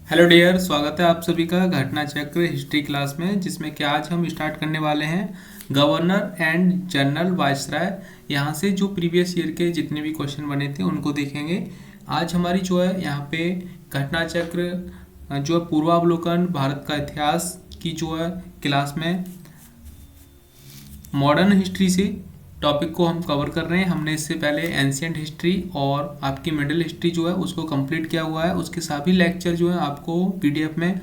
Hello dear, स्वागत है आप सभी का घटना चक्र हिस्ट्री क्लास में, जिसमें कि आज हम स्टार्ट करने वाले हैं गवर्नर एंड जनरल वायसराय। यहाँ से जो प्रीवियस ईयर के जितने भी क्वेश्चन बने थे उनको देखेंगे। आज हमारी जो है यहाँ पे घटना चक्र जो है पूर्वावलोकन भारत का इतिहास की जो है क्लास में मॉडर्न हिस्ट्री से टॉपिक को हम कवर कर रहे हैं। हमने इससे पहले एंशियंट हिस्ट्री और आपकी मिडिल हिस्ट्री जो है उसको कंप्लीट किया हुआ है। उसके सभी लेक्चर जो है आपको पीडीएफ में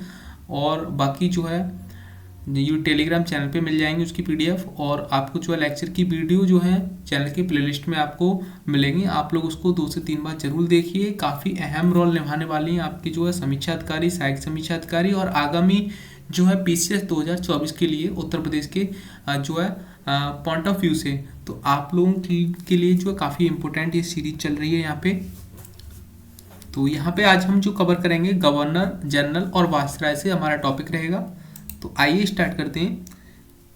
और बाकी जो है ये टेलीग्राम चैनल पे मिल जाएंगे उसकी पीडीएफ, और आपको जो है लेक्चर की वीडियो जो है चैनल की प्लेलिस्ट में आपको मिलेंगी। आप लोग उसको 2 से 3 बार जरूर देखिए। काफ़ी अहम रोल निभाने वाली हैं आपकी जो है समीक्षा अधिकारी, सहायक समीक्षा अधिकारी, और आगामी जो है पीसीएस 2024 के लिए उत्तर प्रदेश के जो है पॉइंट ऑफ व्यू से, तो आप लोगों के लिए जो है काफ़ी इंपॉर्टेंट ये सीरीज चल रही है यहाँ पे। तो यहाँ पे आज हम जो कवर करेंगे गवर्नर, जनरल और वायसराय से हमारा टॉपिक रहेगा। तो आइए स्टार्ट करते हैं।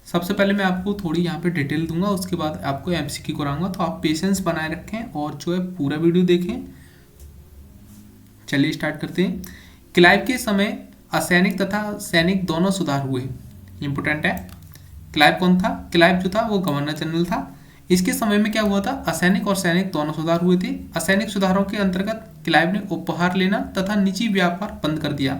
सबसे पहले मैं आपको थोड़ी यहाँ पे डिटेल दूंगा, उसके बाद आपको एमसीक्यू कराऊंगा, तो आप पेशेंस बनाए रखें और जो है पूरा वीडियो देखें। चलिए स्टार्ट करते हैं। क्लाइव के समय असैनिक तथा सैनिक दोनों सुधार हुए। इंपोर्टेंट है। क्लाइव कौन था? क्लाइव जो था वो गवर्नर जनरल था। इसके समय में क्या हुआ था? असैनिक और सैनिक दोनों सुधार हुए थे। असैनिक सुधारों के अंतर्गत क्लाइव ने उपहार लेना तथा निजी व्यापार बंद कर दिया।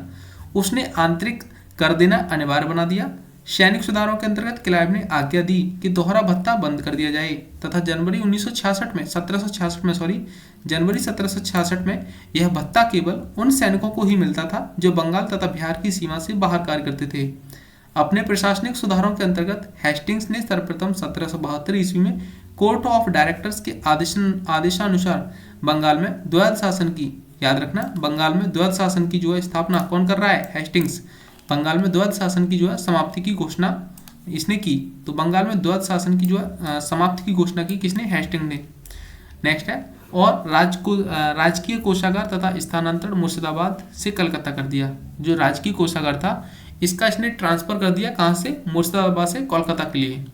उसने आंतरिक कर देना अनिवार्य बना दिया। सैनिक सुधारों के अंतर्गत क्लाइव ने आज्ञा दी कि दोहरा भत्ता बंद कर दिया जाए तथा जनवरी 1766 में यह भत्ता केवल उन सैनिकों को ही मिलता था जो बंगाल तथा बिहार की सीमा से बाहर कार्य करते थे। अपने प्रशासनिक सुधारों के अंतर्गत हेस्टिंग्स ने सर्वप्रथम 1772 ईस्वी में कोर्ट ऑफ डायरेक्टर्स के आदेशानुसार बंगाल में द्वैध शासन की, याद रखना, बंगाल में द्वैध शासन की जो है स्थापना कौन कर रहा है? हेस्टिंग्स। बंगाल में द्वैध शासन की जो है समाप्ति की घोषणा इसने की। तो बंगाल में द्वैध शासन की जो है समाप्ति की घोषणा की किसने? हेस्टिंग ने। नेक्स्ट है, और राजकीय कोषागार तथा स्थानांतरण मुर्शिदाबाद से कलकत्ता कर दिया। जो राजकीय कोषागार था इसका इसने ट्रांसफर कर दिया, कहां से? मुर्शिदाबाद से कोलकाता के लिए।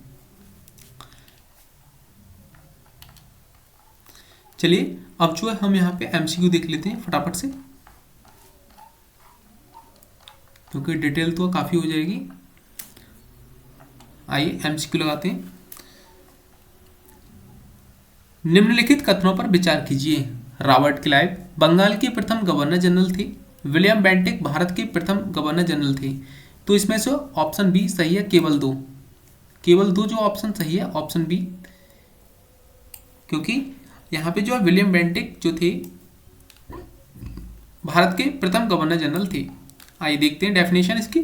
चलिए अब जो है हम यहाँ पे एमसीक्यू देख लेते हैं फटाफट से, क्योंकि डिटेल तो काफी हो जाएगी। आइए एमसीक्यू लगाते हैं। निम्नलिखित कथनों पर विचार कीजिए। रॉबर्ट क्लाइव बंगाल के प्रथम गवर्नर जनरल थे। विलियम बेंटिक भारत के प्रथम गवर्नर जनरल थे। तो इसमें से ऑप्शन बी सही है, केवल दो जो ऑप्शन सही है, ऑप्शन बी, क्योंकि यहाँ पे जो है विलियम बेंटिक जो थे भारत के प्रथम गवर्नर जनरल थे। आइए देखते हैं डेफिनेशन इसकी।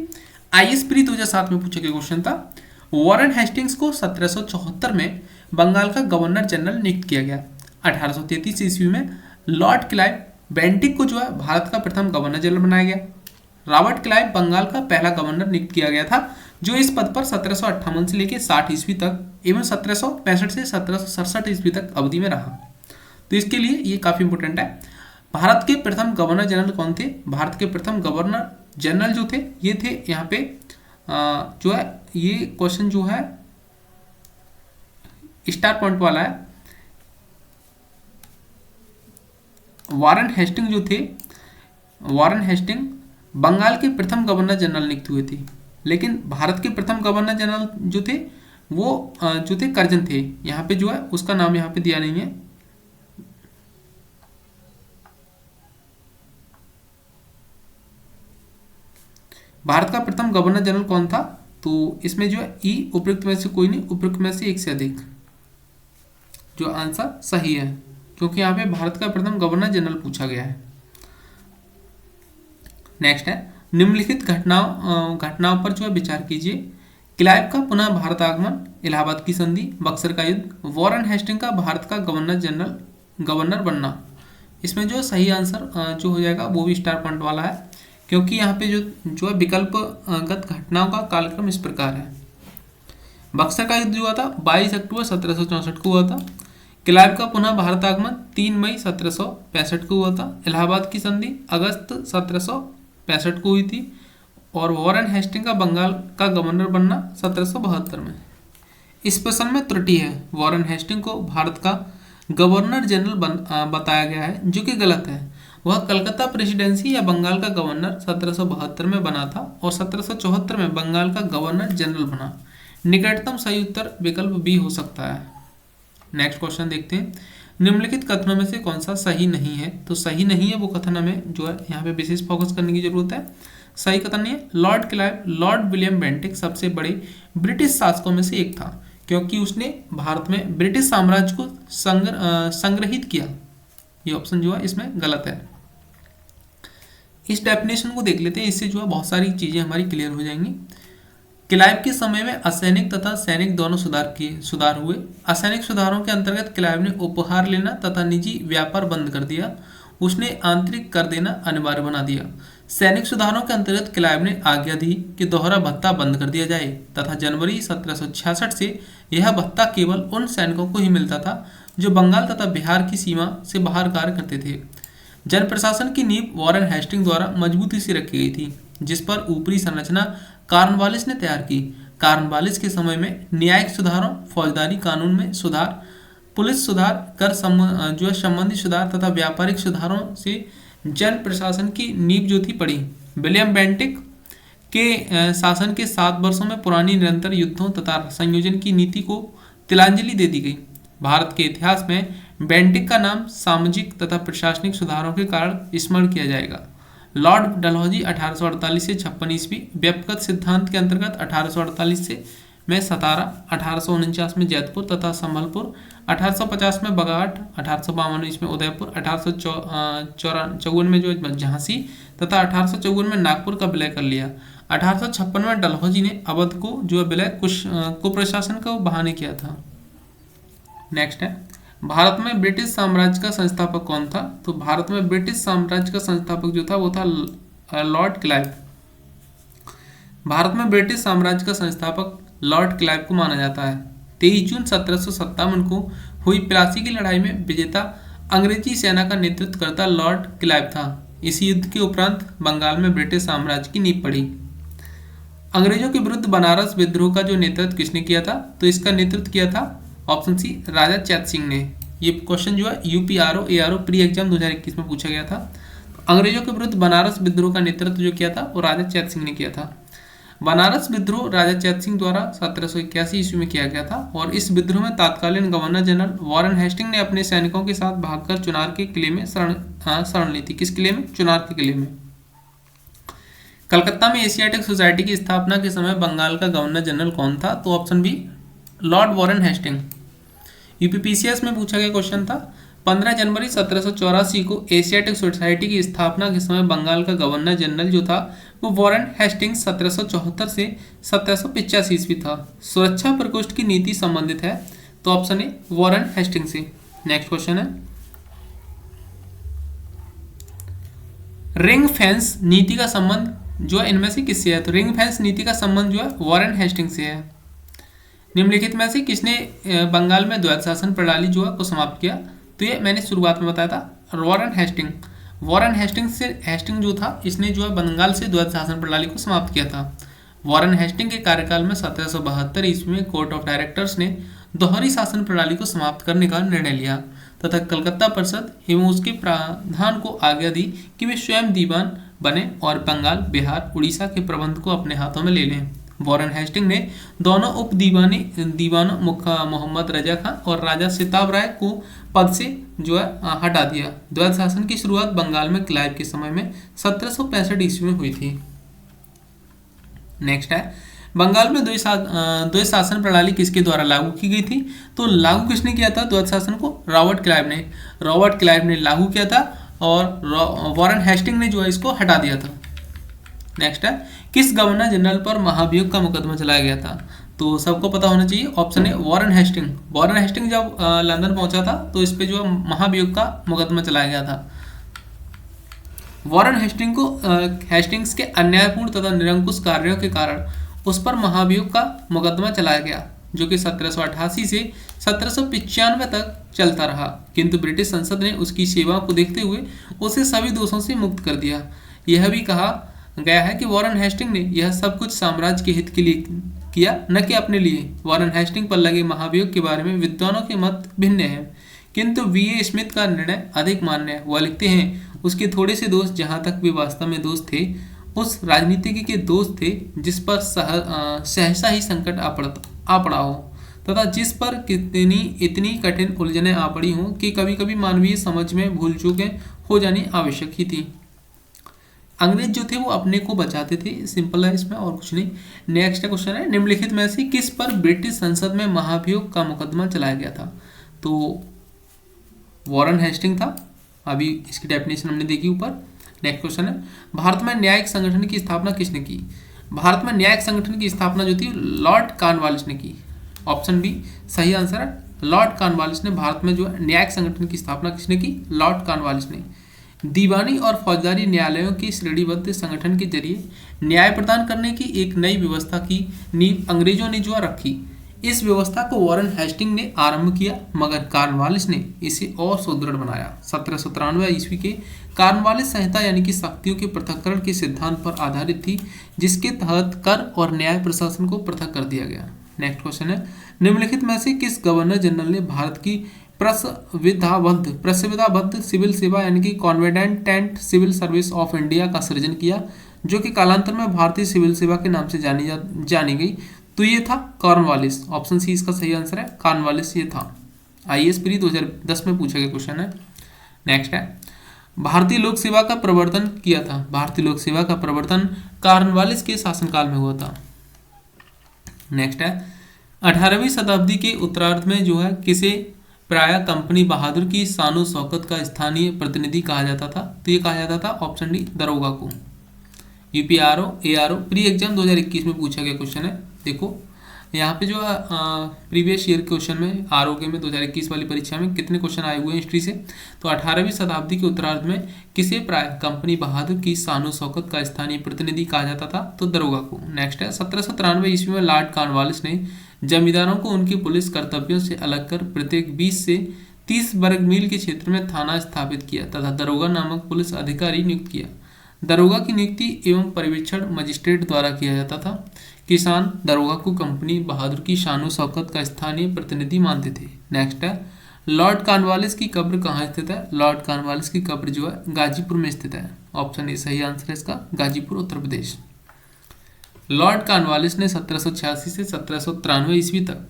आईएएस प्री 2007 में पूछा गया क्वेश्चन था। वॉरेन हेस्टिंग्स को 1774 में बंगाल का गवर्नर जनरल नियुक्त किया गया। 1833 ईस्वी में लॉर्ड क्लाइव बेंटिक को जो है भारत का प्रथम गवर्नर जनरल बनाया गया। रॉबर्ट क्लाइव बंगाल का पहला गवर्नर नियुक्त किया गया था, जो इस पद पर 1758 से लेकर 60 ईस्वी तक एवं 1765 से 1767 ईस्वी तक अवधि में रहा। तो इसके लिए ये काफी इंपोर्टेंट है। भारत के प्रथम गवर्नर जनरल कौन थे? भारत के प्रथम गवर्नर जनरल जो थे ये थे, यहाँ पे जो है ये क्वेश्चन जो है स्टार पॉइंट वाला है। वॉरेन हेस्टिंग जो थे, वॉरेन हेस्टिंग बंगाल के प्रथम गवर्नर जनरल नियुक्त हुए थे, लेकिन भारत के प्रथम गवर्नर जनरल जो थे वो जो थे कर्जन थे। यहाँ पे जो है उसका नाम यहाँ पे दिया नहीं है। भारत का प्रथम गवर्नर जनरल कौन था? तो इसमें जो है ई उपयुक्त में से कोई नहीं, उपयुक्त में से एक से अधिक, जो आंसर सही है, क्योंकि यहाँ पे भारत का प्रथम गवर्नर जनरल पूछा गया है। नेक्स्ट है, निम्नलिखित घटनाओं पर जो है विचार कीजिए। क्लाइव का पुनः भारत आगमन, इलाहाबाद की संधि, बक्सर का युद्ध, वॉरेन हेस्टिंग का भारत का गवर्नर बनना। इसमें जो सही आंसर जो हो जाएगा वो भी स्टार पॉइंट वाला है, क्योंकि यहाँ पे जो है विकल्पगत घटनाओं का कालक्रम इस प्रकार है। बक्सर का युद्ध जो हुआ था 22 अक्टूबर 1764 को हुआ था। क्लाइव का पुनः भारत आगमन 3 मई 1765 को हुआ था। इलाहाबाद की संधि अगस्त 1765 को हुई थी, और वॉरेन हेस्टिंग का बंगाल का गवर्नर बनना 1772 में। इस प्रश्न में त्रुटि है। वॉरेन हेस्टिंग को भारत का गवर्नर जनरल बताया गया है, जो कि गलत है। वह कलकत्ता प्रेसिडेंसी या बंगाल का गवर्नर 1772 में बना था और 1774 में बंगाल का गवर्नर जनरल बना। निकटतम सही उत्तर विकल्प बी हो सकता है। नेक्स्ट क्वेश्चन देखते हैं, निम्नलिखित कथनों में से कौन सा सही नहीं है? तो सही नहीं है वो कथन हमें जो है यहाँ पे विशेष फोकस करने की जरूरत है। सही कथन नहीं है, Lord Clive Lord William Bentinck सबसे बड़े ब्रिटिश शासकों में से एक था, क्योंकि उसने भारत में ब्रिटिश साम्राज्य को संग्रहित किया। ये ऑप्शन जो है इसमें गलत है। इस डेफिनेशन को देख लेते हैं, इससे जो है बहुत सारी चीजें हमारी क्लियर हो जाएंगी। क्लाइव के समय में असैनिक तथा सैनिक दोनों सुधार हुए। असैनिक सुधारों के अंतर्गत क्लाइव ने उपहार लेना तथा निजी व्यापार बंद कर दिया। उसने आंतरिक कर देना अनिवार्य बना दिया। सैनिक सुधारों के अंतर्गत क्लाइव ने आज्ञा दी कि दोहरा भत्ता बंद कर दिया जाए तथा जनवरी 1766 से यह भत्ता केवल उन सैनिकों को ही मिलता था जो बंगाल तथा बिहार की सीमा से बाहर कार्य करते थे। जन प्रशासन की नींव वॉरेन हेस्टिंग द्वारा मजबूती से रखी गई थी, जिस पर ऊपरी संरचना कॉर्नवालिस ने तैयार की। कॉर्नवालिस के समय में न्यायिक सुधारों, फौजदारी कानून में सुधार, पुलिस सुधार, कर जो है संबंधी सुधार तथा व्यापारिक सुधारों से जन प्रशासन की नींव जो थी पड़ी। विलियम बेंटिक के शासन के 7 वर्षों में पुरानी निरंतर युद्धों तथा संयोजन की नीति को तिलांजलि दे दी गई। भारत के इतिहास में बेंटिक का नाम सामाजिक तथा प्रशासनिक सुधारों के कारण स्मरण किया जाएगा। लॉर्ड डलहौजी 1848 से 56 ईस्वी, व्यक्तिगत सिद्धांत के अंतर्गत 1848 से में सतारा, 1849 में जैतपुर तथा संबलपुर, 1850 में बगाट, 1852 में उदयपुर, 1854 में जो झांसी तथा 1854 में नागपुर का विलय कर लिया। 1856 में डलहौजी ने अवध को जो विलय कुप्रशासन का बहाने किया था। नेक्स्ट है, भारत में ब्रिटिश साम्राज्य का संस्थापक कौन था? तो भारत में ब्रिटिश साम्राज्य का संस्थापक जो था वो था लॉर्ड क्लाइव। भारत में ब्रिटिश साम्राज्य का संस्थापक लॉर्ड क्लाइव को माना जाता है। 23 जून 1757 को हुई प्लासी की लड़ाई में विजेता अंग्रेजी सेना का नेतृत्व करता लॉर्ड क्लाइव था। इस युद्ध के उपरांत बंगाल में ब्रिटिश साम्राज्य की नींव पड़ी। अंग्रेजों के विरुद्ध बनारस विद्रोह का जो नेतृत्व किसने किया था? तो इसका नेतृत्व किया था ऑप्शन सी राजा चैत सिंह ने। ये क्वेश्चन जो है यूपीआरओ एआरओ प्री एग्जाम 2021 में पूछा गया था। अंग्रेजों के विरुद्ध बनारस विद्रोह का नेतृत्व जो किया था वो राजा चैत सिंह ने किया था। बनारस विद्रोह राजा चैत सिंह द्वारा 1781 ईस्वी में किया गया था और इस विद्रोह में तत्कालीन गवर्नर जनरल वॉरेन हेस्टिंग ने अपने सैनिकों के साथ भागकर चुनार के किले में शरण ली थी। किस किले में? चुनार के किले में। कलकत्ता में एशियाटिक सोसाइटी की स्थापना के समय बंगाल का गवर्नर जनरल कौन था? तो option B Lord Warren Hasting. UPPCS में पूछा गया क्वेश्चन था, 15 जनवरी 1784 को एशियाटिक सोसाइटी की स्थापना के समय बंगाल का गवर्नर जनरल जो था वो वॉरेन हेस्टिंग्स 1774 से 1785 ईस्वी था। सुरक्षा प्रकोष्ठ की नीति संबंधित है, तो ऑप्शन ए वॉरेन हेस्टिंग से। नेक्स्ट क्वेश्चन है, रिंग फेंस नीति का संबंध जो है इनमें से किससे है? तो रिंग फेंस नीति का संबंध जो है वॉरेन हेस्टिंग से है। निम्नलिखित में से किसने बंगाल में द्वैध शासन प्रणाली जो है को समाप्त किया? तो ये मैंने शुरुआत में बताया था वॉरेन हेस्टिंग। वॉरेन हेस्टिंग जो था इसने जो है बंगाल से द्वैध शासन प्रणाली को समाप्त किया था। वॉरेन हेस्टिंग के कार्यकाल में 1772 ईस्वी में कोर्ट ऑफ डायरेक्टर्स ने दोहरी शासन प्रणाली को समाप्त करने का निर्णय लिया तथा कलकत्ता परिषद एवं उसके प्रधान को आज्ञा दी कि वे स्वयं दीवान बने और बंगाल, बिहार, उड़ीसा के प्रबंध को अपने हाथों में ले लें। वॉरेन हेस्टिंग ने दोनों उप दीवानों मोहम्मद रजा खान और राजा सिताब राय को पद से जो है हटा दिया। द्वैध शासन की शुरुआत बंगाल में क्लाइव के समय में 1765 ईस्वी में हुई थी। नेक्स्ट है, बंगाल में द्वैध शासन प्रणाली किसके द्वारा लागू की गई थी? तो लागू किसने किया था द्वैध शासन को? रॉबर्ट क्लाइव ने लागू किया था और वॉरेन हेस्टिंग ने जो है इसको हटा दिया था। नेक्स्ट है, किस गवर्नर जनरल पर महाभियोग का मुकदमा चलाया गया था? तो सबको पता होना चाहिए, ऑप्शन है वॉरेन हेस्टिंग। वॉरेन हेस्टिंग जब लंदन पहुंचा था तो इस पे जो महाभियोग का मुकदमा चलाया गया था। वॉरेन हेस्टिंग्स के अन्यायपूर्ण तथा निरंकुश कार्यों के कारण उस पर महाभियोग का मुकदमा चलाया गया, जो कि 1788 से 1795 तक चलता रहा, किंतु ब्रिटिश संसद ने उसकी सेवा को देखते हुए उसे सभी दोषों से मुक्त कर दिया। यह भी कहा गया है कि वॉरेन हेस्टिंग ने यह सब कुछ साम्राज्य के हित के लिए किया, न कि अपने लिए। वॉरेन हेस्टिंग पर लगे महाभियोग के बारे में विद्वानों के मत भिन्न हैं, किंतु वी.ए. स्मिथ का निर्णय अधिक मान्य है। वह लिखते हैं, उसके थोड़े से दोस्त, जहाँ तक वे वास्तव में दोस्त थे, उस राजनीतिज्ञ के दोस्त थे जिस पर सहसा ही संकट आ पड़ा हो, तथा जिस पर इतनी कठिन उलझनें आ पड़ी हों कि कभी कभी मानवीय समझ में भूल चूकें हो जानी आवश्यक ही थी। अंग्रेज जो थे वो अपने को बचाते थे, सिंपल है इसमें और कुछ नहीं। नेक्स्ट क्वेश्चन है, निम्नलिखित में से किस पर ब्रिटिश संसद में महाभियोग का मुकदमा चलाया गया था? तो वॉरेन हेस्टिंग था। अभी इसकी डेफिनेशन हमने देखी ऊपर। नेक्स्ट क्वेश्चन है, भारत में न्यायिक संगठन की स्थापना किसने की? भारत में न्यायिक संगठन की स्थापना जो थी लॉर्ड कॉर्नवालिस ने की। ऑप्शन बी सही आंसर है, लॉर्ड कॉर्नवालिस ने भारत में जो न्यायिक संगठन की स्थापना किसने की? लॉर्ड कॉर्नवालिस ने। दीवानी और फौजदारी न्यायालयों के श्रेणीबद्ध संगठन के जरिए न्याय प्रदान करने की एक नई व्यवस्था की नींव अंग्रेजों ने जो रखी। इस व्यवस्था को वॉरेन हेस्टिंग ने आरंभ किया, मगर कॉर्नवालिस ने इसे और सुदृढ़ बनाया। 1793 ईस्वी के कॉर्नवालिस संहिता यानी कि शक्तियों के पृथक्करण के सिद्धांत पर आधारित थी, जिसके तहत कर और न्याय प्रशासन को पृथक कर दिया गया। नेक्स्ट क्वेश्चन है, निम्नलिखित में से किस गवर्नर जनरल ने भारत की प्रसविधाबद्ध सिविल सेवा यानी कि कॉन्वेडेंटेंट सिविल सर्विस ऑफ इंडिया का सृजन किया, जो कि कालांतर में भारतीय सिविल सेवा के नाम से जानी गई? तो ये था कॉर्नवालिस। ऑप्शन सी इसका सही आंसर है, कॉर्नवालिस ये था। आईएएस प्री 2010 में पूछा गया क्वेश्चन है। नेक्स्ट है, भारतीय लोक सेवा का प्रवर्तन किया था। भारतीय लोक सेवा का प्रवर्तन कॉर्नवालिस के शासनकाल में हुआ था। नेक्स्ट है, 18वीं शताब्दी के उत्तरार्ध में जो है किसे प्राय कंपनी बहादुर की शानो शौकत का स्थानीय प्रतिनिधि कहा जाता था? तो ये कहा जाता था ऑप्शन डी दरोगा को। यूपीआरओ एआरओ प्री एग्जाम 2021 में पूछा गया क्वेश्चन है। देखो यहाँ पे जो प्रीवियस ईयर क्वेश्चन में आरओके में 2021 वाली परीक्षा में कितने क्वेश्चन आए हुए हैं हिस्ट्री से। तो 18वीं शताब्दी के उत्तरार्ध में किसे प्राय कंपनी बहादुर की शानो शौकत का स्थानीय प्रतिनिधि कहा जाता था? तो दरोगा को। नेक्स्ट है, 1793 ईस्वी में लॉर्ड कॉर्नवालिस ने जमींदारों को उनकी पुलिस कर्तव्यों से अलग कर प्रत्येक 20 से 30 वर्ग मील के क्षेत्र में थाना स्थापित किया तथा दरोगा नामक पुलिस अधिकारी नियुक्त किया। दरोगा की नियुक्ति एवं परिवीक्षण मजिस्ट्रेट द्वारा किया जाता था। किसान दरोगा को कंपनी बहादुर की शानो शौकत का स्थानीय प्रतिनिधि मानते थे। नेक्स्ट है, लॉर्ड कॉर्नवालिस की कब्र कहाँ स्थित है? लॉर्ड कॉर्नवालिस की कब्र जो है गाजीपुर में स्थित है। ऑप्शन ए सही आंसर है इसका, गाजीपुर उत्तर प्रदेश। लॉर्ड कॉर्नवालिस ने 1786 से 1793 ईस्वी तक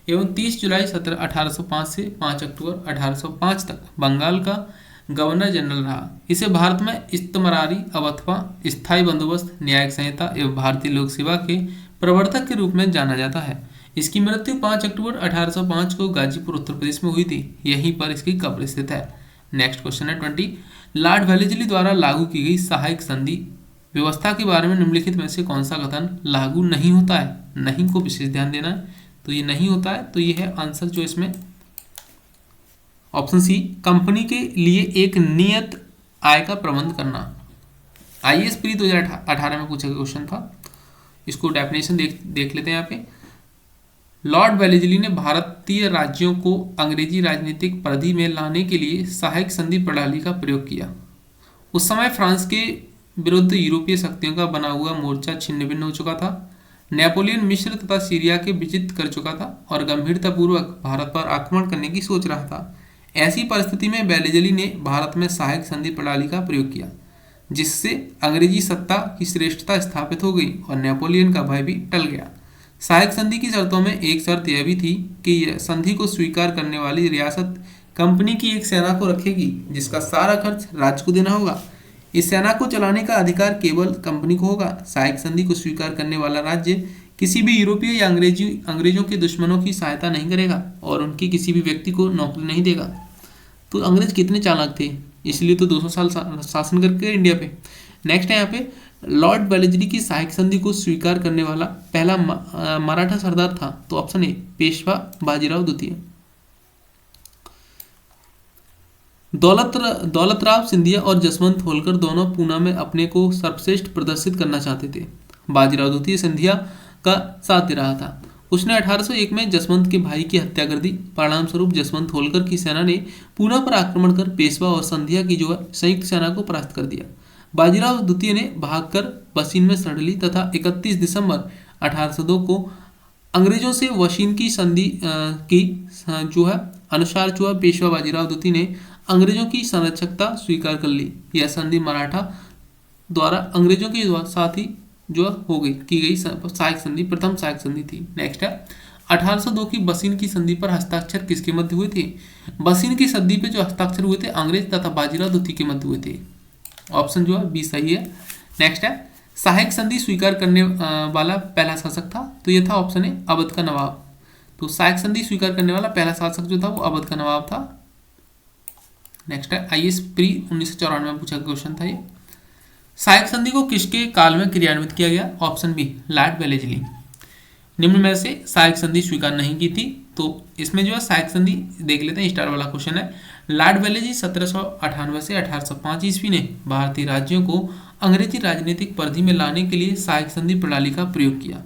एवं 30 जुलाई 1805 से 5 अक्टूबर 1805 तक बंगाल का गवर्नर जनरल रहा। इसे भारत में इस्तमरारी अथवा स्थायी बंदोबस्त, न्यायिक संहिता एवं भारतीय लोक सेवा के प्रवर्तक के रूप में जाना जाता है। इसकी मृत्यु 5 अक्टूबर 1805 को गाजीपुर उत्तर प्रदेश में हुई थी। यहीं पर इसकी कब्र स्थित है। नेक्स्ट क्वेश्चन है 20, लॉर्ड वेलेस्ली द्वारा लागू की गई सहायक संधि व्यवस्था के बारे में निम्नलिखित में से कौन सा कथन लागू नहीं होता है? नहीं को विशेष ध्यान देना है। तो ये नहीं होता है, तो ये है आंसर जो इसमें ऑप्शन सी, कंपनी के लिए एक नियत आय का प्रबंध करना। आईएएस प्री 2018 में पूछा गया क्वेश्चन था। इसको डेफिनेशन देख लेते हैं यहाँ पे। लॉर्ड वेलेस्ली ने भारतीय राज्यों को अंग्रेजी राजनीतिक परिधि में लाने के लिए सहायक संधि प्रणाली का प्रयोग किया। उस समय फ्रांस के विरुद्ध यूरोपीय शक्तियों का बना हुआ मोर्चा छिन्न भिन्न हो चुका था। नेपोलियन मिस्र तथा सीरिया के विजित कर चुका था और गंभीरतापूर्वक भारत पर आक्रमण करने की सोच रहा था। ऐसी परिस्थिति में वेलेस्ली ने भारत में सहायक संधि प्रणाली का प्रयोग किया, जिससे अंग्रेजी सत्ता की श्रेष्ठता स्थापित हो गई और नेपोलियन का भय भी टल गया। सहायक संधि की शर्तों में एक शर्त यह भी थी कि संधि को स्वीकार करने वाली रियासत कंपनी की एक सेना को रखेगी, जिसका सारा खर्च राज्य को देना होगा। इस सेना को चलाने का अधिकार केवल कंपनी को होगा। सहायक संधि को स्वीकार करने वाला राज्य किसी भी यूरोपीय या अंग्रेजों के दुश्मनों की सहायता नहीं करेगा और उनकी किसी भी व्यक्ति को नौकरी नहीं देगा। तो अंग्रेज कितने चालाक थे, इसलिए तो 200 साल शासन करके इंडिया पे। नेक्स्ट है यहाँ पे, लॉर्ड वेलेस्ली की सहायक संधि को स्वीकार करने वाला पहला मराठा सरदार था। तो ऑप्शन ए पेशवा बाजीराव द्वितीय। दौलतराव सिंधिया और जसवंत होलकर दोनों पूना में अपने को सर्वश्रेष्ठ प्रदर्शित करना चाहते थे। बाजीराव द्वितीय सिंधिया का साथ दे रहा था। उसने 1801 में जसवंत के भाई की हत्या कर दी। परिणाम स्वरूप जसवंत होलकर की सेना ने पूना पर आक्रमण कर पेशवा और सिंधिया की जो है संयुक्त सेना को परास्त कर दिया। बाजीराव द्वितीय ने भागकर बसीन में शरण ली तथा 31 दिसंबर 1802 को अंग्रेजों से वशीन की संधि की जो है अनुसार जो है पेशवा बाजीराव द्वितीय ने अंग्रेजों की संरक्षकता स्वीकार कर ली। यह संधि मराठा द्वारा अंग्रेजों के साथ ही जो हो गई की गई सहायक संधि, प्रथम सहायक संधि थी। नेक्स्ट है 1802 की बसीन की संधि पर हस्ताक्षर किसके मध्य हुए थे? बसीन की संधि पे जो हस्ताक्षर हुए थे अंग्रेज तथा बाजीराव द्वितीय के मध्य हुए थे। ऑप्शन जो है बी सही है। नेक्स्ट है सहायक संधि स्वीकार करने वाला पहला शासक था, तो ये था ऑप्शन ए अवध का नवाब। तो सहायक संधि स्वीकार करने वाला पहला शासक जो था वो अवध का नवाब था। नेक्स्ट है आईएएस प्री 1994 में पूछा क्वेश्चन था ये। सहायक संधि को किसके काल में क्रियान्वित किया गया? Option B Lord Wellesley. निम्न में से सहायक संधि स्वीकार नहीं की थी, तो इसमें जो है सहायक संधि देख लेते हैं, स्टार वाला क्वेश्चन है। लॉर्ड वेलेस्ली 1798 से 1805 ईस्वी ने भारतीय राज्यों को अंग्रेजी राजनीतिक परिधि में लाने के लिए सहायक संधि प्रणाली का प्रयोग किया।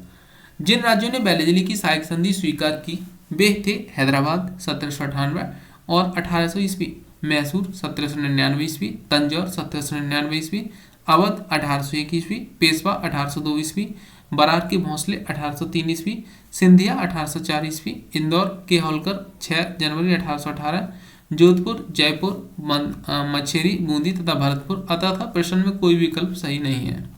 जिन राज्यों ने वेलेस्ली की सहायक संधि स्वीकार की वे थे हैदराबाद 1798 और 1800 ईस्वी, मैसूर 1799 ईस्वी, तंजौर 1799 ईस्वी, अवध 1801 ईस्वी, पेशवा 1802 ईस्वी, बरार के भोंसले 1803 ईस्वी, सिंधिया 1804 ईस्वी, इंदौर के होलकर 6 जनवरी 1818, जोधपुर, जयपुर, मछेरी, बूंदी तथा भरतपुर। अतः प्रश्न में कोई विकल्प सही नहीं है।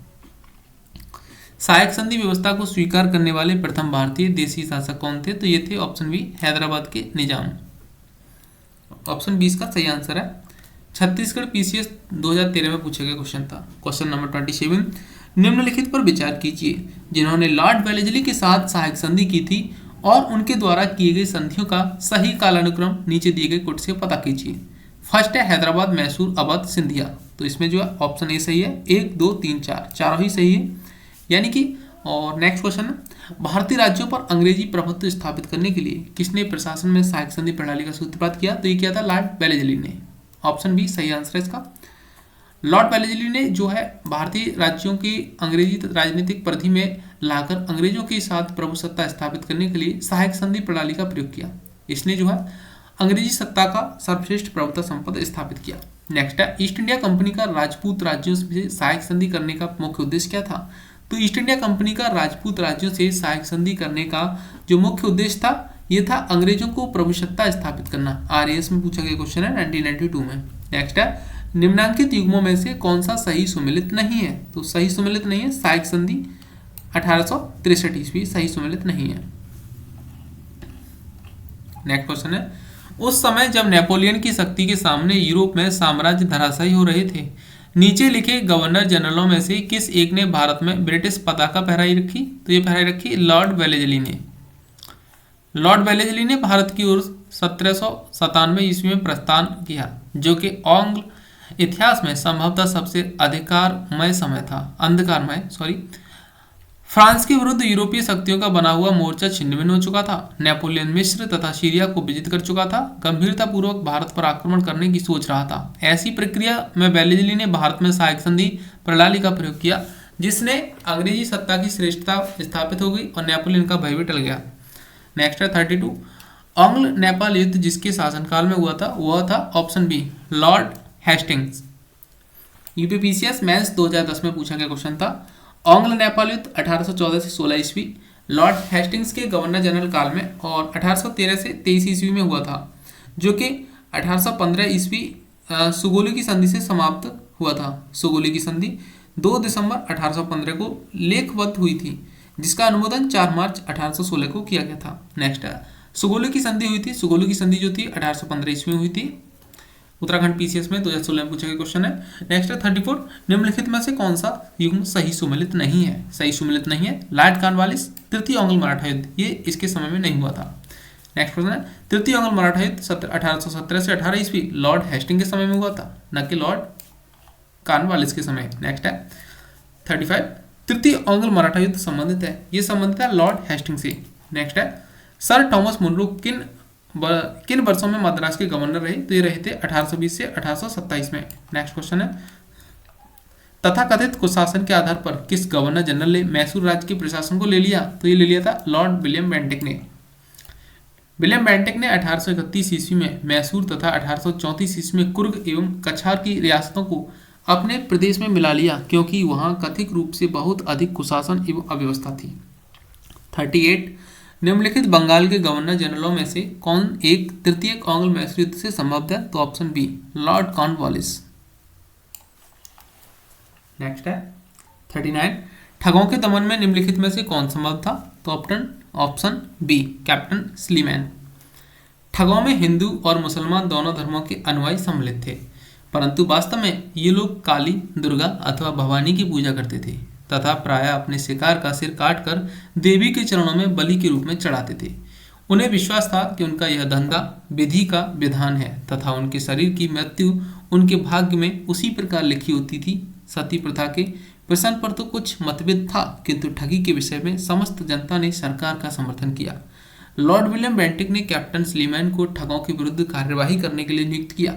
सहायक संधि व्यवस्था को स्वीकार करने वाले प्रथम भारतीय देशी शासक कौन थे? तो ये थे ऑप्शन बी हैदराबाद के निजाम। ऑप्शन 20 का सही आंसर है। छत्तीसगढ़ पीसीएस 2013 में पूछा गया क्वेश्चन था। क्वेश्चन नंबर 27, निम्नलिखित पर विचार कीजिए जिन्होंने लॉर्ड वेलेस्ली के साथ सहायक संधि की थी और उनके द्वारा किए गए संधियों का सही कालानुक्रम नीचे दिए गए कोट से पता कीजिए। फर्स्ट है हैदराबाद, मैसूर, अवध, सिंधिया। तो इसमें जो है ऑप्शन ए सही है, 1 2 3 4 चारों ही सही है, यानी कि। और नेक्स्ट क्वेश्चन है भारतीय राज्यों पर अंग्रेजी प्रभुत्व स्थापित करने के लिए किसने प्रशासन में सहायक संधि प्रणाली का सूत्रपात किया? तो ये किया था लॉर्ड वेलेस्ली ने। ऑप्शन बी सही आंसर है इसका। लॉर्ड वेलेस्ली ने जो है भारतीय राज्यों की अंग्रेजी राजनीतिक परिधि में लाकर अंग्रेजों के साथ प्रभुसत्ता स्थापित करने के लिए सहायक संधि प्रणाली का प्रयोग किया। इसने जो है अंग्रेजी सत्ता का सर्वश्रेष्ठ प्रभुत्व संपद स्थापित किया। नेक्स्ट है ईस्ट इंडिया कंपनी का राजपूत राज्यों से सहायक संधि करने का मुख्य उद्देश्य क्या था? तो ईस्ट इंडिया कंपनी का राजपूत राज्यों से सहायक संधि करने का जो मुख्य उद्देश्य था ये था अंग्रेजों को प्रभुसत्ता स्थापित करना। आरएएस में पूछा गया क्वेश्चन है 1992 में। नेक्स्ट है निम्नांकित युग्मों में से कौन सा सही सुमेलित नहीं है? तो सही सुमेलित नहीं है सहायक संधि 1863 ईस्वी सही सुमेलित नहीं है। नेक्स्ट क्वेश्चन है उस समय जब नेपोलियन की शक्ति के सामने यूरोप में साम्राज्य धराशायी हो रहे थे, नीचे लिखे गवर्नर जनरलों में से किस एक ने भारत में ब्रिटिश पताका फहराई रखी? तो ये फहराई रखी लॉर्ड वेलेस्ली ने। लॉर्ड वेलेस्ली ने भारत की ओर 1797 ईस्वी में प्रस्थान किया, जो कि आंग्ल इतिहास में संभवतः सबसे अंधकारमय फ्रांस के विरुद्ध यूरोपीय शक्तियों का बना हुआ मोर्चा छिन्न-भिन्न हो चुका था। नेपोलियन मिस्र तथा सीरिया को विजित कर चुका था, गंभीरतापूर्वक भारत पर आक्रमण करने की सोच रहा था। ऐसी प्रक्रिया में वेलेस्ली ने भारत में सहायक संधि प्रणाली का प्रयोग किया, जिसने अंग्रेजी सत्ता की श्रेष्ठता स्थापित हो गई और नेपोलियन का भय भी टल गया। नेक्स्ट है 32, आंग्ल नेपाल युद्ध जिसके शासनकाल में हुआ था वह था option B Lord Hastings. UPPCS mains 2010 में पूछा गया क्वेश्चन था। आंग्ल नेपाल युद्ध 1814 से 16 ईस्वी लॉर्ड हेस्टिंग्स के गवर्नर जनरल काल में और 1813 से 23 ईस्वी में हुआ था, जो कि 1815 ईस्वी सुगोली की संधि से समाप्त हुआ था। सुगोली की संधि 2 दिसंबर 1815 को लेखबद्ध हुई थी, जिसका अनुमोदन 4 मार्च 1816 को किया गया था। नेक्स्ट है सुगोली की संधि हुई थी। सुगोली की संधि जो थी 1815 ईस्वी में हुई थी। उत्तराखंड पीसीएस में 2016 में पूछा गया क्वेश्चन है। नेक्स्ट है 34, निम्नलिखित में से कौन सा युग्म सही सुमेलित नहीं है? सही सुमेलित नहीं है लॉर्ड कॉर्नवालिस तृतीय आंग्ल मराठा युद्ध, ये इसके समय में नहीं हुआ था। नेक्स्ट क्वेश्चन है तृतीय आंग्ल मराठा युद्ध 1817 से 18 ईस्वी लॉर्ड हेस्टिंग के समय में हुआ था, न कि लॉर्ड कॉर्नवालिस के समय। नेक्स्ट है 35, तृतीय आंग्ल मराठा युद्ध संबंधित है, ये संबंधित है लॉर्ड हेस्टिंग से। नेक्स्ट है सर थॉमस मुनरो किन वर्षों में मद्रास के गवर्नर रहे? तो ये रहे थे 1820 से 1827 में। नेक्स्ट क्वेश्चन है तथाकथित कुशासन के आधार पर किस गवर्नर जनरल ने मैसूर राज्य के प्रशासन को ले लिया? तो ये ले लिया था लॉर्ड विलियम बेंटिक ने। विलियम बेंटिक ने 1831 ईस्वी में मैसूर तथा 1834 ईस्वी में कुर्ग एवं कछार की रियासतों को अपने प्रदेश में मिला लिया, क्योंकि वहां कथित रूप से बहुत अधिक कुशासन एवं अव्यवस्था थी। 38, निम्नलिखित बंगाल के गवर्नर जनरलों में से कौन एक तृतीयक आंग्ल मैसूर युद्ध से संबद्ध है? तो option B Lord Cornwallis. Next है 39, ठगों के दमन में निम्नलिखित में से कौन संबद्ध था? तो ऑप्शन बी कैप्टन स्लीमैन। ठगों में हिंदू और मुसलमान दोनों धर्मों के अनुयायी सम्मिलित थे, परंतु वास्तव में ये लोग काली, दुर्गा अथवा भवानी की पूजा करते थे तथा प्रायः अपने शिकार का सिर काटकर देवी के चरणों में बलि के रूप में चढ़ाते थे। उन्हें विश्वास था कि उनका यह धंधा विधि का विधान है तथा उनके शरीर की मृत्यु उनके भाग्य में उसी प्रकार लिखी होती थी। सती प्रथा के प्रश्न पर तो कुछ मतभेद था, किंतु ठगी के विषय में समस्त जनता ने सरकार का समर्थन किया। लॉर्ड विलियम बेंटिक ने कैप्टन स्लीमैन को ठगों के विरुद्ध कार्यवाही करने के लिए नियुक्त किया।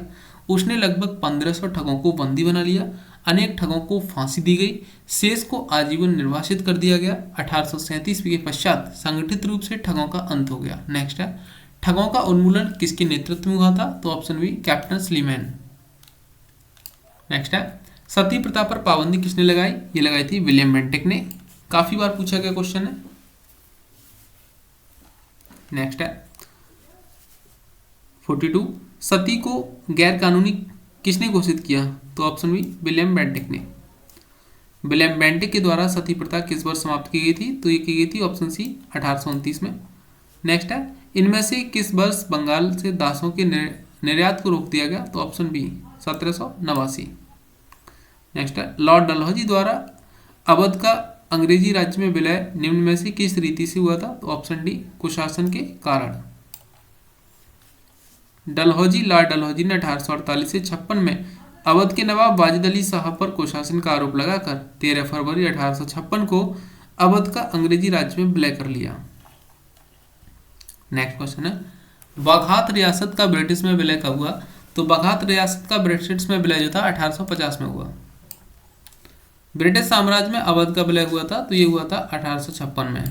उसने लगभग 1500 ठगों को बंदी बना लिया, अनेक ठगों को फांसी दी गई, शेष को आजीवन निर्वासित कर दिया गया। 1837 के पश्चात संगठित रूप से ठगों का अंत हो गया। नेक्स्ट है ठगों का उन्मूलन किसके नेतृत्व में हुआ था? तो option B captain Sleeman. Next है सती प्रथा पर पाबंदी किसने लगाई? ये लगाई थी विलियम बेंटिक ने। काफी बार पूछा गया क्वेश्चन है। नेक्स्ट है 42, सती को गैर कानूनी किसने घोषित किया? तो ऑप्शन बी विलियम बेंटिक ने। विलियम बेंटिक के द्वारा सती प्रथा किस वर्ष समाप्त की गई थी? तो ये की गई थी ऑप्शन सी 1829 में। नेक्स्ट है इनमें से किस वर्ष बंगाल से दासों के निर्यात को रोक दिया गया? तो ऑप्शन बी 1789। नेक्स्ट है लॉर्ड डलहौजी द्वारा अवध का अंग्रेजी राज्य में विलय निम्न में से किस रीति से हुआ था? तो ऑप्शन डी कुशासन के कारण। लॉर्ड डलहौजी ने 1848 से 56 में अवध के नवाब वाजिद अली साहब पर कुशासन का आरोप लगाकर 13 फरवरी 1856 को अवध का अंग्रेजी राज्य में विलय कर लिया। नेक्स्ट क्वेश्चन है बाघात रियासत का ब्रिटिश में विलय कब हुआ? तो बाघात रियासत का ब्रिटिश में विलय जो था 1850 में हुआ। ब्रिटिश साम्राज्य में अवध का विलय हुआ था, तो ये हुआ था 1856 में।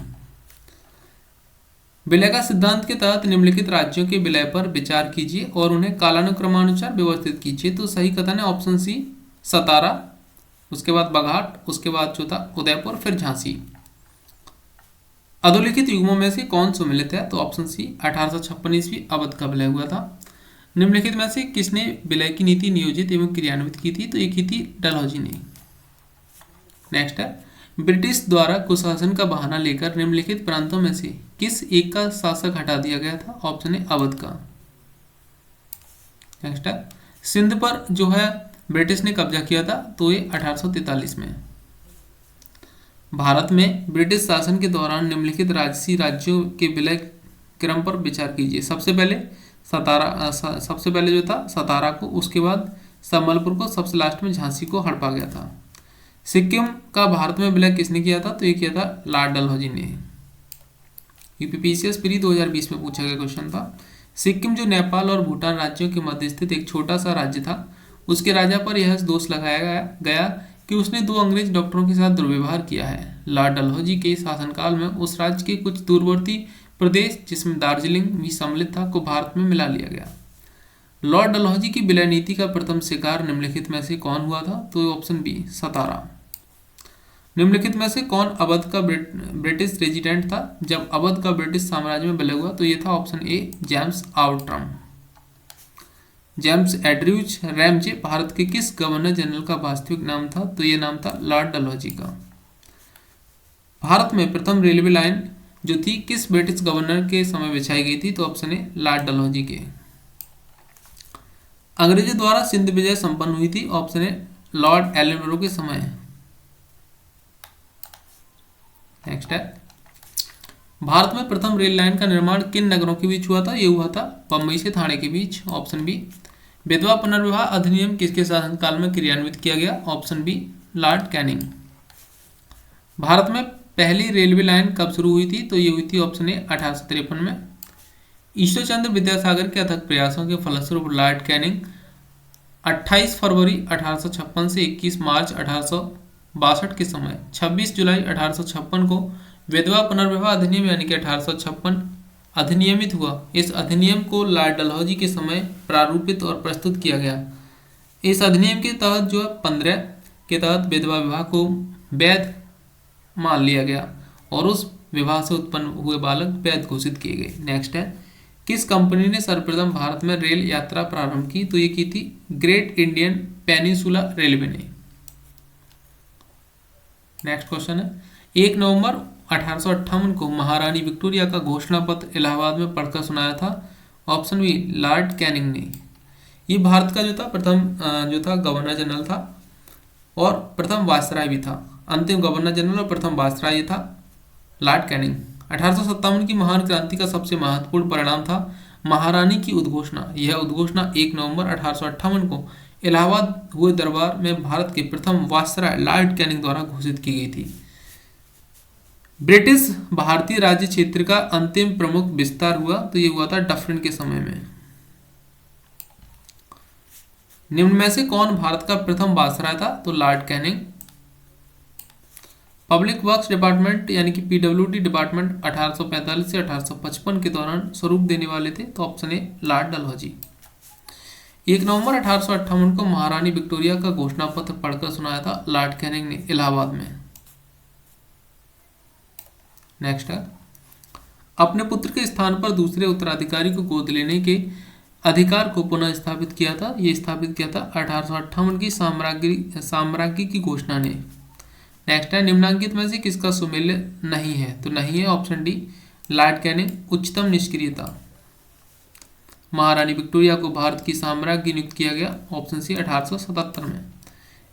विलय का सिद्धांत के तहत निम्नलिखित राज्यों के विलय पर विचार कीजिए और उन्हें कालानुक्रमानुसार व्यवस्थित कीजिए। तो सही कथन है ऑप्शन सी सतारा, उसके बाद बाघाट, उसके बाद जो था उदयपुर, फिर झांसी। अधोलिखित युग्मों में से कौन सुमिलित है? तो ऑप्शन सी 1856 ईस्वी अवध का विलय हुआ था। निम्नलिखित में से किसने विलय की नीति नियोजित एवं क्रियान्वित की थी? तो ये की थी डलहौजी ने। नेक्स्ट है ब्रिटिश द्वारा कुशासन का बहाना लेकर निम्नलिखित प्रांतों में से किस एक का शासक हटा दिया गया था? ऑप्शन ए अवध का। नेक्स्ट है सिंध पर जो है ब्रिटिश ने कब्जा किया था, तो ये 1843 में। भारत में ब्रिटिश शासन के दौरान निम्नलिखित राजसी राज्यों के विलय क्रम पर विचार कीजिए। सबसे पहले जो था सतारा को, उसके बाद संबलपुर को, सबसे लास्ट में झांसी को हड़पा गया था। सिक्किम का भारत में विलय किसने किया था? तो ये किया था लॉर्ड डलहौजी ने। यूपीपीसीएस प्री 2020 में पूछा गया क्वेश्चन था। सिक्किम जो नेपाल और भूटान राज्यों के मध्य स्थित एक छोटा सा राज्य था, उसके राजा पर यह दोष लगाया गया कि उसने 2 अंग्रेज डॉक्टरों के साथ दुर्व्यवहार किया है। लॉर्ड डलहौजी के शासनकाल में उस राज्य के कुछ दूरवर्ती प्रदेश, जिसमें दार्जिलिंग भी सम्मिलित था, को भारत में मिला लिया गया। लॉर्ड डलहौजी की विलय नीति का प्रथम शिकार निम्नलिखित में से कौन हुआ था? तो ऑप्शन बी सतारा। निम्नलिखित में से कौन अवध का ब्रिटिश रेजिडेंट था जब अवध का ब्रिटिश साम्राज्य में विलय हुआ? तो ये था option A James Outram. James Andrews Ramsay Bharat के किस गवर्नर जनरल का वास्तविक नाम था? तो ये नाम था लॉर्ड डलहौजी का। भारत में प्रथम रेलवे लाइन जो थी किस ब्रिटिश गवर्नर के समय बिछाई गई थी? तो ऑप्शन ए लॉर्ड डलहौजी के। अंग्रेजों द्वारा सिंध विजय संपन्न हुई थी? ऑप्शन ए लॉर्ड एलनबरो के समय। नेक्स्ट है भारत में प्रथम रेल लाइन का निर्माण किन नगरों के बीच हुआ था? ये हुआ था बम्बई से थाने के बीच। Option B. विधवा पुनर्विवाह अधिनियम किसके शासनकाल में क्रियान्वित किया गया? Option B Lord Canning. भारत में पहली रेलवे लाइन कब शुरू हुई थी? तो ये हुई थी ऑप्शन ए 1853 में। ईश्वर चंद्र विद्यासागर के अथक प्रयासों के फलस्वरूप लॉर्ड कैनिंग 28 फरवरी 1856 से 21 मार्च 1862 के समय 26 जुलाई 1856 को विधवा पुनर्विवाह अधिनियम यानी कि 1856 अधिनियमित हुआ। इस अधिनियम को लॉर्ड डलहौजी के समय प्रारूपित और प्रस्तुत किया गया। इस अधिनियम के तहत जो 15 के तहत विधवा विवाह को वैध मान लिया गया और उस विवाह से उत्पन्न हुए बालक वैध घोषित किए गए। नेक्स्ट है, किस कंपनी ने सर्वप्रथम भारत में रेल यात्रा प्रारंभ की? तो ये की थी ग्रेट इंडियन पेनिनसुला रेलवे ने। नेक्स्ट क्वेश्चन है, 1 नवंबर 1858 को महारानी विक्टोरिया का घोषणा पत्र इलाहाबाद में पढ़कर सुनाया था? ऑप्शन बी लॉर्ड कैनिंग ने। ये भारत का जो था प्रथम जो था गवर्नर जनरल था और प्रथम वायसराय भी था। अंतिम गवर्नर जनरल और प्रथम वायसराय ये था लॉर्ड कैनिंग। 1857 की महान क्रांति का सबसे महत्वपूर्ण परिणाम था महारानी की उद्घोषणा। यह उद्घोषणा 1 नवंबर 1858 को इलाहाबाद हुए दरबार में भारत के प्रथम वायसराय लॉर्ड कैनिंग द्वारा घोषित की गई थी। ब्रिटिश भारतीय राज्य क्षेत्र का अंतिम प्रमुख विस्तार हुआ तो ये हुआ था डफरिन के समय में। निम्न में से कौन भारत का प्रथम वायसराय था? तो Lord Canning. Public works department यानी कि पीडब्ल्यूडी डिपार्टमेंट 1845 से 1855 के दौरान स्वरूप देने वाले थे? तो ऑप्शन ए लॉर्ड डलहौजी। 1 नवंबर 1858 को महारानी विक्टोरिया का घोषणा पत्र पढ़कर सुनाया था लॉर्ड कैनिंग ने इलाहाबाद में। नेक्स्ट है, अपने पुत्र के स्थान पर दूसरे उत्तराधिकारी को गोद लेने के अधिकार को पुनः स्थापित किया था? ये स्थापित किया था 1858 की साम्राज्य की घोषणा ने। नेक्स्ट है, निम्नांकित में से किसका सुमेल्य नहीं है? तो नहीं है ऑप्शन डी लॉर्ड कैनिंग। उच्चतम निष्क्रियता। महारानी विक्टोरिया को भारत की साम्राज्ञी नियुक्त किया गया? ऑप्शन सी 1877 में।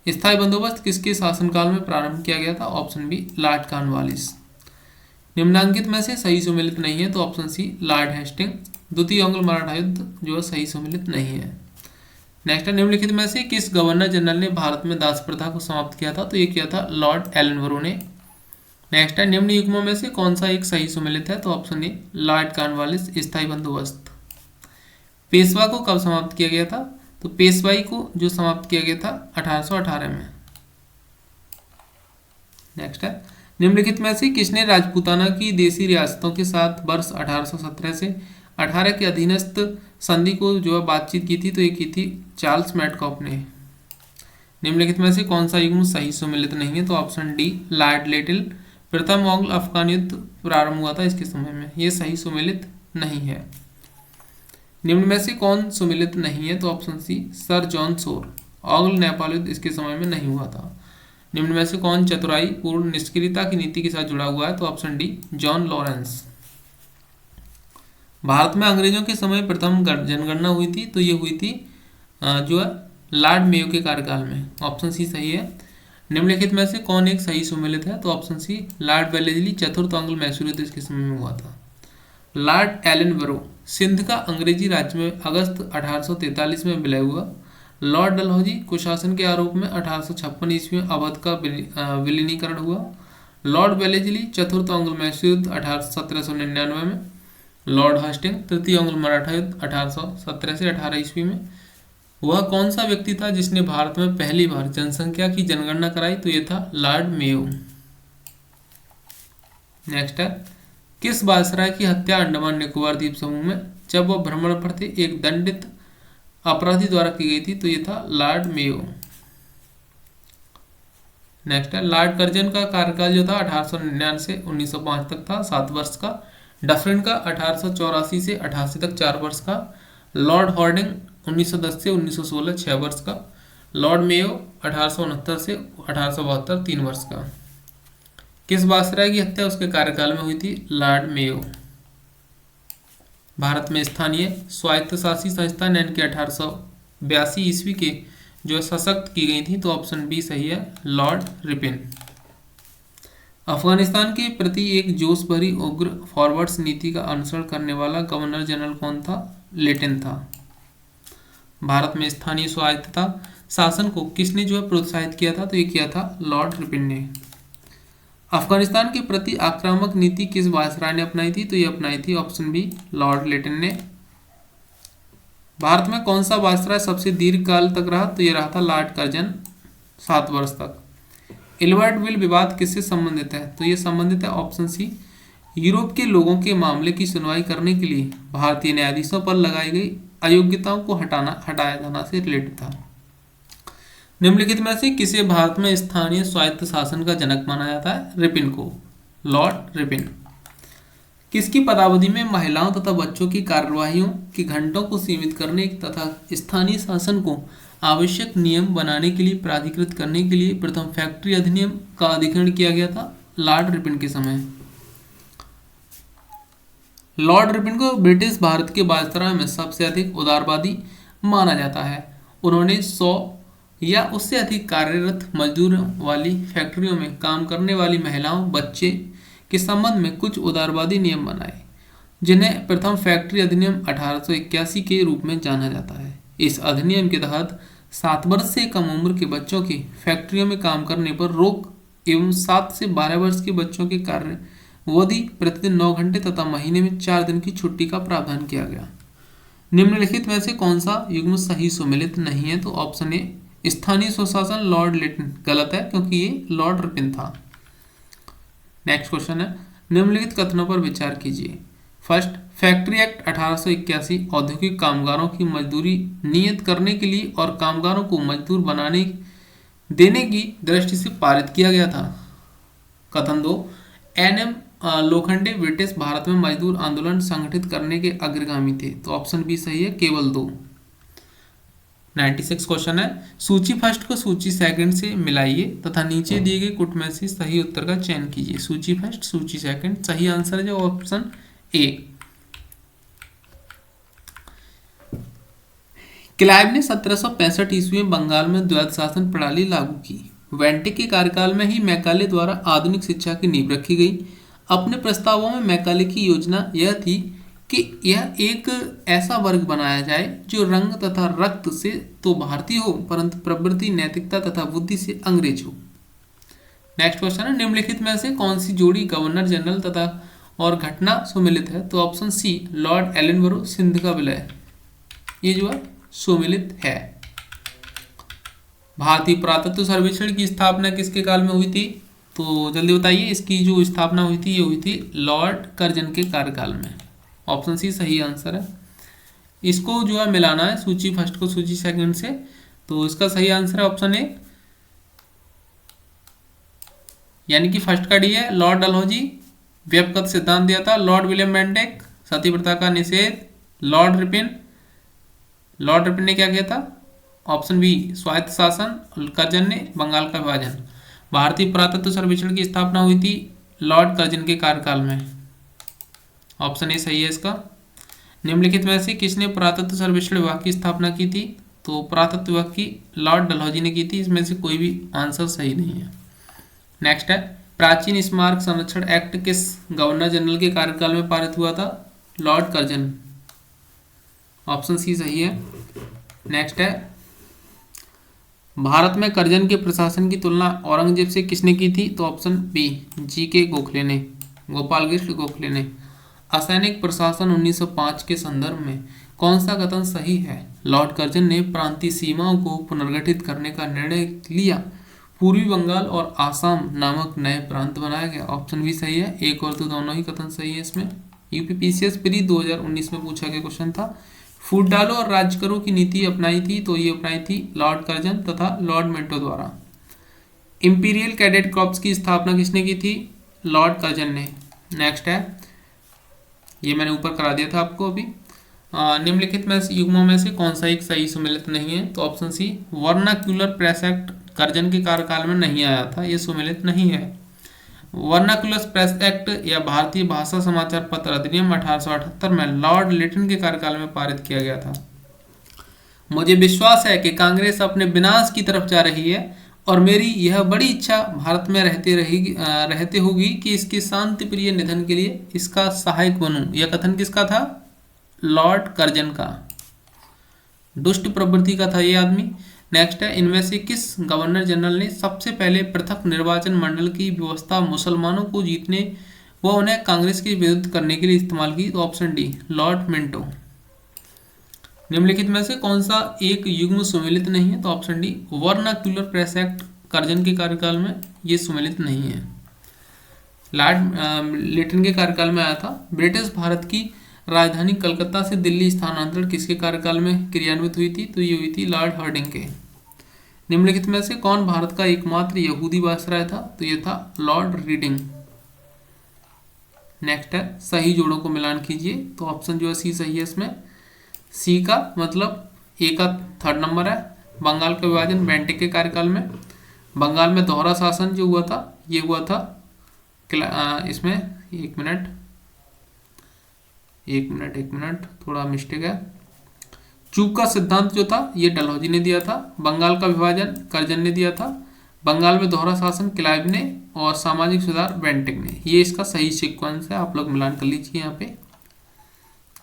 स्थायी बंदोबस्त किसके शासनकाल में प्रारंभ किया गया था? Option B Lord Cornwallis. निम्नांकित में से सही सुमेलित नहीं है? तो ऑप्शन सी लॉर्ड हेस्टिंग। द्वितीय एंग्लो मराठा युद्ध जो है सही सुमेलित नहीं है। नेक्स्ट है, निम्नलिखित में से किस गवर्नर जनरल ने भारत में दास प्रथा को समाप्त किया था? तो ये किया था लॉर्ड एलनबरो ने। नेक्स्ट है, निम्न युग्मों में से कौन सा एक सही सुमेलित है? तो ऑप्शन ए लॉर्ड कॉर्नवालिस स्थायी बंदोबस्त। पेशवा को कब समाप्त किया गया था? तो पेशवाई को जो समाप्त किया गया था 1818 में। नेक्स्ट है, निम्नलिखित में से किसने राजपूताना की देशी रियासतों के साथ वर्ष 1817 से 18 के अधीनस्थ संधि को जो है बातचीत की थी? तो ये की थी चार्ल्स मैडकॉफ ने। निम्नलिखित में से कौन सा युग्म सही सुमेलित नहीं है? तो ऑप्शन डी लॉर्ड लिटिल। प्रथम एंग्लो अफगान युद्ध प्रारंभ हुआ था इसके समय में, ये सही सुमेलित नहीं है। निम्न में से कौन सुमेलित नहीं है? तो option C sir John Shore. Anglo Nepal युद्ध इसके समय में नहीं हुआ था। निम्न में से कौन चतुराई पूर्ण निष्क्रियता की नीति के साथ जुड़ा हुआ है? तो option D John Lawrence. Bharat में अंग्रेजों के समय प्रथम जनगणना हुई थी? तो ये हुई थी जो है लॉर्ड मेयो के कार्यकाल में। ऑप्शन सी सही है। निम्नलिखित में से कौन एक सही सुमेलित है? तो ऑप्शन सी लॉर्ड वेलेस्ली। चतुर्थ एंग्लो मैसूर युद्ध इसके समय में हुआ था। लॉर्ड एलनबरो सिंध का अंग्रेजी राज्य में अगस्त 1843 में विलय हुआ। लॉर्ड डलहौजी कुशासन के आरोप में 1856 ईस्वी में अवध का विलीनीकरण हुआ। लॉर्ड वेलेस्ली चतुर्थ एंग्लो मैसूर युद्ध 1799 में। लॉर्ड हस्टिंग तृतीय एंग्लो मराठा युद्ध 1817 से 18 ईस्वी में। वह कौन सा व्यक्ति था जिसने भारत में पहली बार जनसंख्या की जनगणना कराई? तो ये था लॉर्ड मेयो। नेक्स्ट है, किस वायसराय की हत्या अंडमान निकोबार द्वीप समूह में जब वह भ्रमण पर थे एक दंडित अपराधी द्वारा की गई थी? तो ये था लॉर्ड मेयो। नेक्स्ट है, लॉर्ड कर्जन का कार्यकाल जो था 1899 से 1905 तक था, 7 वर्ष का। डफरिन का 1884 से 88 तक 4 वर्ष का। लॉर्ड हॉर्डिंग 1910 से 1916 6 वर्ष का। लॉर्ड मेयो 1869 से 1872 3 वर्ष का। किस वायसराय की हत्या उसके कार्यकाल में हुई थी? Lord Mayo. भारत में स्थानीय स्वायत्तशासी संस्था यानी कि 1882 ईस्वी के जो सशक्त की गई थी? तो ऑप्शन बी सही है लॉर्ड रिपिन। अफगानिस्तान के प्रति एक जोश भरी उग्र फॉरवर्ड्स नीति का अनुसरण करने वाला गवर्नर जनरल कौन था? लेटिन था। भारत में स्थानीय स्वायत्तता शासन को किसने जो है प्रोत्साहित किया था? तो ये किया था लॉर्ड रिपिन ने। अफगानिस्तान के प्रति आक्रामक नीति किस वायसराय ने अपनाई थी? तो ये अपनाई थी ऑप्शन बी लॉर्ड लेटिन ने। भारत में कौन सा वायसराय सबसे दीर्घ काल तक रहा? तो ये रहा था लॉर्ड कर्जन 7 वर्ष तक। एल्बर्ट विल विवाद किससे संबंधित है? तो ये संबंधित है ऑप्शन सी यूरोप के लोगों के मामले की सुनवाई करने के लिए भारतीय न्यायाधीशों पर लगाई गई अयोग्यताओं को हटाया जाना से रिलेटेड था। निम्नलिखित में से किसे भारत में स्थानीय स्वायत्त शासन का जनक माना जाता है? रिपिन को, लॉर्ड रिपिन। किसकी पदावधि में महिलाओं तथा बच्चों की कार्यवाहियों की घंटों को सीमित करने तथा स्थानीय शासन को आवश्यक नियम बनाने के लिए प्राधिकृत करने के लिए प्रथम फैक्ट्री अधिनियम का अधिग्रहण किया गया था? लॉर्ड रिपन के समय। लॉर्ड रिपन को ब्रिटिश भारत के वायसराय में सबसे अधिक उदारवादी माना जाता है। उन्होंने 100 या उससे अधिक कार्यरत मजदूरों वाली फैक्ट्रियों में काम करने वाली महिलाओं बच्चे के संबंध में कुछ उदारवादी नियम बनाए, जिन्हें प्रथम फैक्ट्री अधिनियम 1881 के रूप में जाना जाता है। इस अधिनियम के तहत 7 वर्ष से कम उम्र के बच्चों की फैक्ट्रियों में काम करने पर रोक एवं 7 से 12 वर्ष के बच्चों के कार्यवधि प्रतिदिन 9 घंटे तथा महीने में 4 दिन की छुट्टी का प्रावधान किया गया। निम्नलिखित में से कौन सा युग्म सही सुमेलित नहीं है? तो ऑप्शन ए स्थानीय स्वशासन लॉर्ड लिटन गलत है, क्योंकि ये लॉर्ड रिपन था। नेक्स्ट क्वेश्चन है, निम्नलिखित कथनों पर विचार कीजिए। फर्स्ट, फैक्ट्री एक्ट 1881 औद्योगिक कामगारों की मजदूरी नियत करने के लिए और कामगारों को मजदूर बनाने देने की दृष्टि से पारित किया गया था। कथन 2, एनएम लोखंडे ब्रिटिश भारत में मजदूर आंदोलन संगठित करने के अग्रगामी थे। तो ऑप्शन बी सही है, केवल 2। 96 क्वेश्चन है, सूची फर्स्ट को सूची सेकंड से मिलाइए तथा नीचे दिए गए कुट में से सही उत्तर का चयन कीजिए। सूची फर्स्ट, सूची सेकंड, सही आंसर है जो ऑप्शन ए। क्लाइव ने 1765 ईस्वी में बंगाल में द्वैध शासन प्रणाली लागू की। वेंटिक के कार्यकाल में ही मैकाले द्वारा आधुनिक शिक्षा की नींव रखी गई। अपने प्रस्तावों में मैकाले की योजना यह थी कि यह एक ऐसा वर्ग बनाया जाए जो रंग तथा रक्त से तो भारतीय हो परंतु प्रवृत्ति, नैतिकता तथा बुद्धि से अंग्रेज हो। नेक्स्ट क्वेश्चन है, निम्नलिखित में से कौन सी जोड़ी गवर्नर जनरल तथा और घटना सुमेलित है? तो option C Lord Ellenborough Sindh का विलय, ये जो है सुमेलित है। भारतीय पुरातत्व सर्वेक्षण की स्थापना किसके काल में हुई थी? तो जल्दी बताइए, इसकी जो स्थापना हुई थी ये हुई थी लॉर्ड कर्जन के कार्यकाल में। ऑप्शन सी सही आंसर है। इसको जो है मिलाना है सूची फर्स्ट को सूची सेकंड से, तो इसका सही आंसर है ऑप्शन ए, यानी कि फर्स्ट का डी है। लॉर्ड डलहौजी व्यपगत सिद्धांत दिया था। लॉर्ड विलियम बेंटिक सती प्रथा का निषेध। लॉर्ड रिपन ने क्या किया था? ऑप्शन बी स्वायत्त शासन। कर्जन ने बंगाल का विभाजन। भारतीय पुरातत्व सर्वेक्षण की स्थापना हुई थी लॉर्ड कर्जन के कार्यकाल में। ऑप्शन ए सही है इसका। निम्नलिखित में से किसने पुरातत्व सर्वेक्षण विभाग की स्थापना की थी? तो पुरातत्व विभाग की लॉर्ड डलहौजी ने की थी। इसमें से कोई भी आंसर सही नहीं है। नेक्स्ट है, प्राचीन स्मारक संरक्षण एक्ट किस गवर्नर जनरल के कार्यकाल में पारित हुआ था? Lord Curzon. ऑप्शन सी सही है। नेक्स्ट है, भारत में कर्जन के प्रशासन की तुलना औरंगजेब से किसने की थी? तो ऑप्शन बी जी.के. गोखले ने, गोपाल कृष्ण गोखले ने। असैनिक प्रशासन 1905 के संदर्भ में कौन सा कथन सही है? लॉर्ड कर्जन ने प्रांतीय सीमाओं को पुनर्गठित करने का निर्णय लिया। पूर्वी बंगाल और आसाम नामक नए प्रांत बनाया गया। ऑप्शन भी सही है। एक और दो दोनों ही कथन सही है इसमें। यूपीपीसीएस प्री 2019 में पूछा गया क्वेश्चन था। फूट डालो और राज करो की नीति अपनाई थी, तो ये अपनाई थी लॉर्ड कर्जन तथा लॉर्ड मिंटो द्वारा। इंपीरियल कैडेट कॉर्प्स की स्थापना किसने की थी? लॉर्ड कर्जन ने। नेक्स्ट है, ये मैंने ऊपर करा दिया था आपको अभी। निम्नलिखित में युग्मों में से कौन सा एक सही सुमेलित नहीं है? तो option C vernacular press act Curzon के कार्यकाल में नहीं आया था, ये सुमेलित नहीं है। वर्नाक्यूलर प्रेस एक्ट या भारतीय भाषा समाचार पत्र अधिनियम 1878 में लॉर्ड लिटन के कार्यकाल में पारित किया गया था। मुझे विश्वास है कि कांग्रेस अपने विनाश की तरफ जा रही है और मेरी यह बड़ी इच्छा भारत में रहते होगी कि इसके शांति प्रिय निधन के लिए इसका सहायक बनूं। यह कथन किसका था? लॉर्ड कर्जन का। दुष्ट प्रवृत्ति का था ये आदमी। नेक्स्ट है, इनमें से किस गवर्नर जनरल ने सबसे पहले पृथक निर्वाचन मंडल की व्यवस्था मुसलमानों को जीतने व उन्हें कांग्रेस के विरुद्ध करने के लिए इस्तेमाल की? तो ऑप्शन डी लॉर्ड मिंटो। निम्नलिखित में से कौन सा एक युग्म सुमेलित नहीं है? तो option D vernacular press act Curzon के कार्यकाल में ये सुमेलित नहीं है। लॉर्ड लिटन के कार्यकाल में आया था। ब्रिटिश भारत की राजधानी कलकत्ता से दिल्ली स्थानांतरण किसके कार्यकाल में क्रियान्वित हुई थी? तो ये हुई थी लॉर्ड हार्डिंग के। निम्नलिखित में से कौन भारत का एकमात्र यहूदी वायसराय था? तो ये था लॉर्ड रीडिंग। नेक्स्ट है सही जोड़ों को मिलान कीजिए, तो ऑप्शन जो है सी सही है इसमें। सी का मतलब ए का थर्ड नंबर है। बंगाल का विभाजन बेंटिक के कार्यकाल में। बंगाल में दोहरा शासन जो हुआ था ये हुआ था इसमें एक मिनट थोड़ा मिस्टेक है। चूक का सिद्धांत जो था ये डलहौजी ने दिया था। बंगाल का विभाजन कर्जन ने दिया था। बंगाल में दोहरा शासन क्लाइव ने, और सामाजिक सुधार बेंटिक ने। ये इसका सही सीक्वेंस है, आप लोग मिलान कर लीजिए यहाँ पे।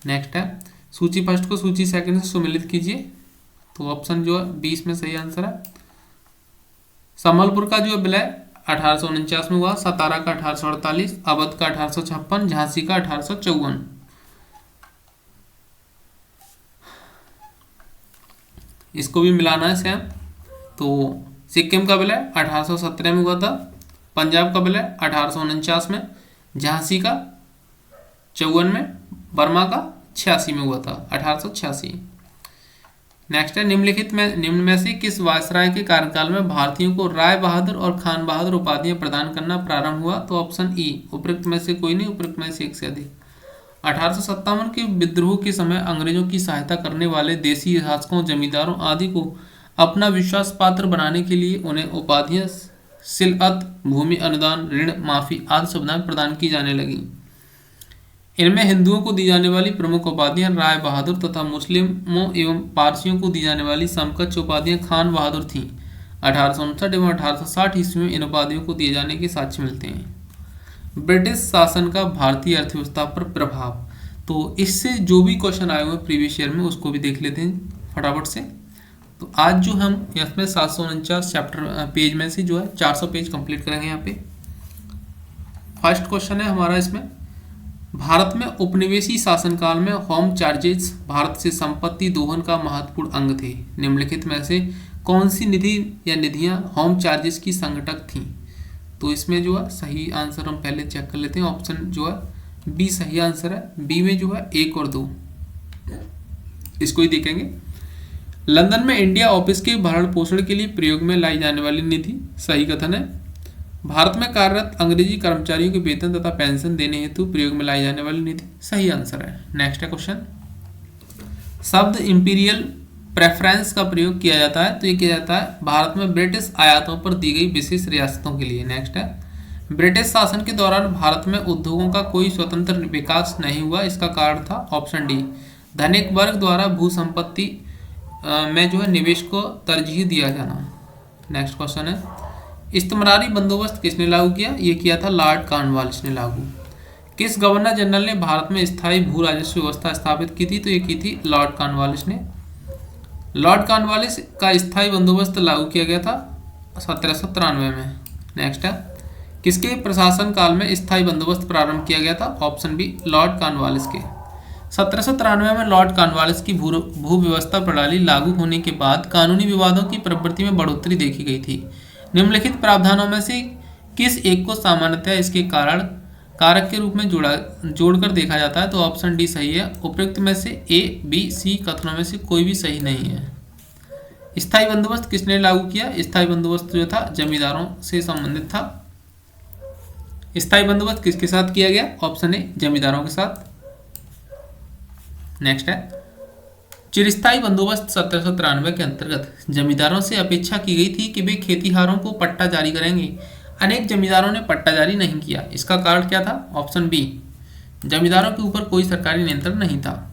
नेक्स्ट है सूची फर्स्ट को सूची सेकंड से सुमिलित कीजिए, तो ऑप्शन जो है 20 में सही आंसर है। संबलपुर का जो विलय 1849 में हुआ, सतारा का 1848, अवध का 1856, झांसी का 1854। इसको भी मिलाना है सेम। तो सिक्किम का विलय 1817 में हुआ था। पंजाब का विलय 1849 में, झांसी का 54 में, बर्मा का 86 में हुआ था 1886। नेक्स्ट है निम्न में से किस वायसराय के कार्यकाल में भारतीयों को राय बहादुर और खान बहादुर उपाधियां प्रदान करना प्रारंभ हुआ, तो ऑप्शन ई उपरोक्त में से कोई नहीं, उपरोक्त में से एक से अधिक। 1857 के विद्रोह के समय अंग्रेजों की सहायता करने वाले देसी शासकों, जमींदारों आदि को अपना विश्वास पात्र बनाने के लिए उन्हें उपाधियां सिलअत, भूमि अनुदान, ऋण माफी आदि सुविधाएं प्रदान की जाने लगी। इनमें हिंदुओं को दी जाने वाली प्रमुख उपाधियां राय बहादुर तथा मुस्लिमों एवं पारसियों को दी जाने वाली समकक्ष उपाधियां खान बहादुर थीं। 1859 एवं 1860 ईस्वी में इन उपाधियों को दिए जाने के साक्ष्य मिलते हैं। ब्रिटिश शासन का भारतीय अर्थव्यवस्था पर प्रभाव, तो इससे जो भी क्वेश्चन आए हुए प्रीवियस ईयर में उसको भी देख लेते हैं फटाफट से। तो आज जो हम इसमें 749 चैप्टर पेज में से जो है 400 पेज कंप्लीट करेंगे। यहाँ पे फर्स्ट क्वेश्चन है हमारा इसमें, भारत में उपनिवेशी शासनकाल में होम चार्जेस भारत से संपत्ति दोहन का महत्वपूर्ण अंग थे। निम्नलिखित में से कौन सी निधि या निधियां होम चार्जेस की संघटक थीं, तो इसमें जो है सही आंसर हम पहले चेक कर लेते हैं। ऑप्शन जो है बी सही आंसर है। बी में जो है 1 और 2 इसको ही देखेंगे। लंदन में इंडिया ऑफिस के भरण पोषण के लिए प्रयोग में लाई जाने वाली निधि, सही कथन है। भारत में कार्यरत अंग्रेजी कर्मचारियों के वेतन तथा पेंशन देने हेतु प्रयोग में लाई जाने वाली निधि, सही आंसर है। नेक्स्ट है क्वेश्चन, शब्द इंपीरियल प्रेफरेंस का प्रयोग किया जाता है, तो ये किया जाता है भारत में ब्रिटिश आयातों पर दी गई विशेष रियासतों के लिए। नेक्स्ट है, ब्रिटिश शासन के दौरान भारत में उद्योगों का कोई स्वतंत्र विकास नहीं हुआ, इसका कारण था ऑप्शन डी धनिक वर्ग द्वारा भू संपत्ति में जो है निवेश को तरजीह दिया जाना। नेक्स्ट क्वेश्चन है, इस्तेमारी बंदोबस्त किसने लागू किया, ये किया था लॉर्ड कॉर्नवालिस ने लागू। किस गवर्नर जनरल ने भारत में स्थायी भू राजस्व व्यवस्था स्थापित की थी, तो ये की थी लॉर्ड कॉर्नवालिस ने। लॉर्ड कॉर्नवालिस का स्थायी बंदोबस्त लागू किया गया था 1793 में। नेक्स्ट है, किसके प्रशासन काल में स्थायी बंदोबस्त प्रारंभ किया गया था, ऑप्शन बी लॉर्ड कॉर्नवालिस के। 1793 में लॉर्ड कॉर्नवालिस की भू व्यवस्था प्रणाली लागू होने के बाद कानूनी विवादों की प्रवृत्ति में बढ़ोतरी देखी गई थी। निम्नलिखित प्रावधानों में से किस एक को सामान्यतः इसके कारण कारक के रूप में जोड़कर देखा जाता है, तो ऑप्शन डी सही है। उपयुक्त में से ए, बी, सी कथनों में से कोई भी सही नहीं है। स्थायी बंदोबस्त किसने लागू किया, स्थायी बंदोबस्त जो था जमींदारों से संबंधित था। स्थायी बंदोबस्त किसके साथ किया गया, ऑप्शन ए जमींदारों के साथ। नेक्स्ट है, चिरस्थायी बंदोबस्त 1793 के अंतर्गत जमींदारों से अपेक्षा की गई थी कि वे खेतीहारों को पट्टा जारी करेंगे। अनेक जमींदारों ने पट्टा जारी नहीं किया, इसका कारण क्या था, ऑप्शन बी जमींदारों के ऊपर कोई सरकारी नियंत्रण नहीं था।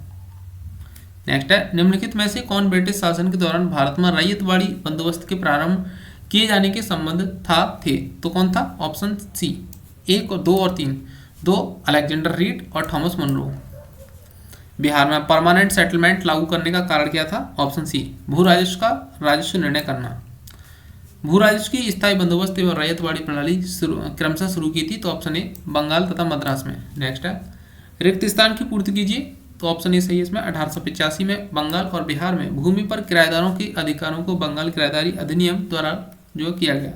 नेक्स्ट है, निम्नलिखित में से कौन ब्रिटिश शासन के दौरान भारत में रैयतवाड़ी बंदोबस्त के प्रारंभ किए जाने के संबंध थे, तो कौन था, ऑप्शन सी 1 और 2 और 3, 2 अलेक्जेंडर रीड और थॉमस मुनरो। बिहार में परमानेंट सेटलमेंट लागू करने का कारण क्या था, ऑप्शन सी भू राजस्व का राजस्व निर्णय करना। भू राजस्व की स्थायी बंदोबस्त एवं रैयतवाड़ी प्रणाली क्रमशः शुरू की थी, तो ऑप्शन ए बंगाल तथा मद्रास में। नेक्स्ट है, रिक्त स्थान की पूर्ति कीजिए, तो ऑप्शन ए सही है इसमें। 1885 में बंगाल और बिहार में भूमि पर किराएदारों के अधिकारों को बंगाल किराएदारी अधिनियम द्वारा जो किया गया।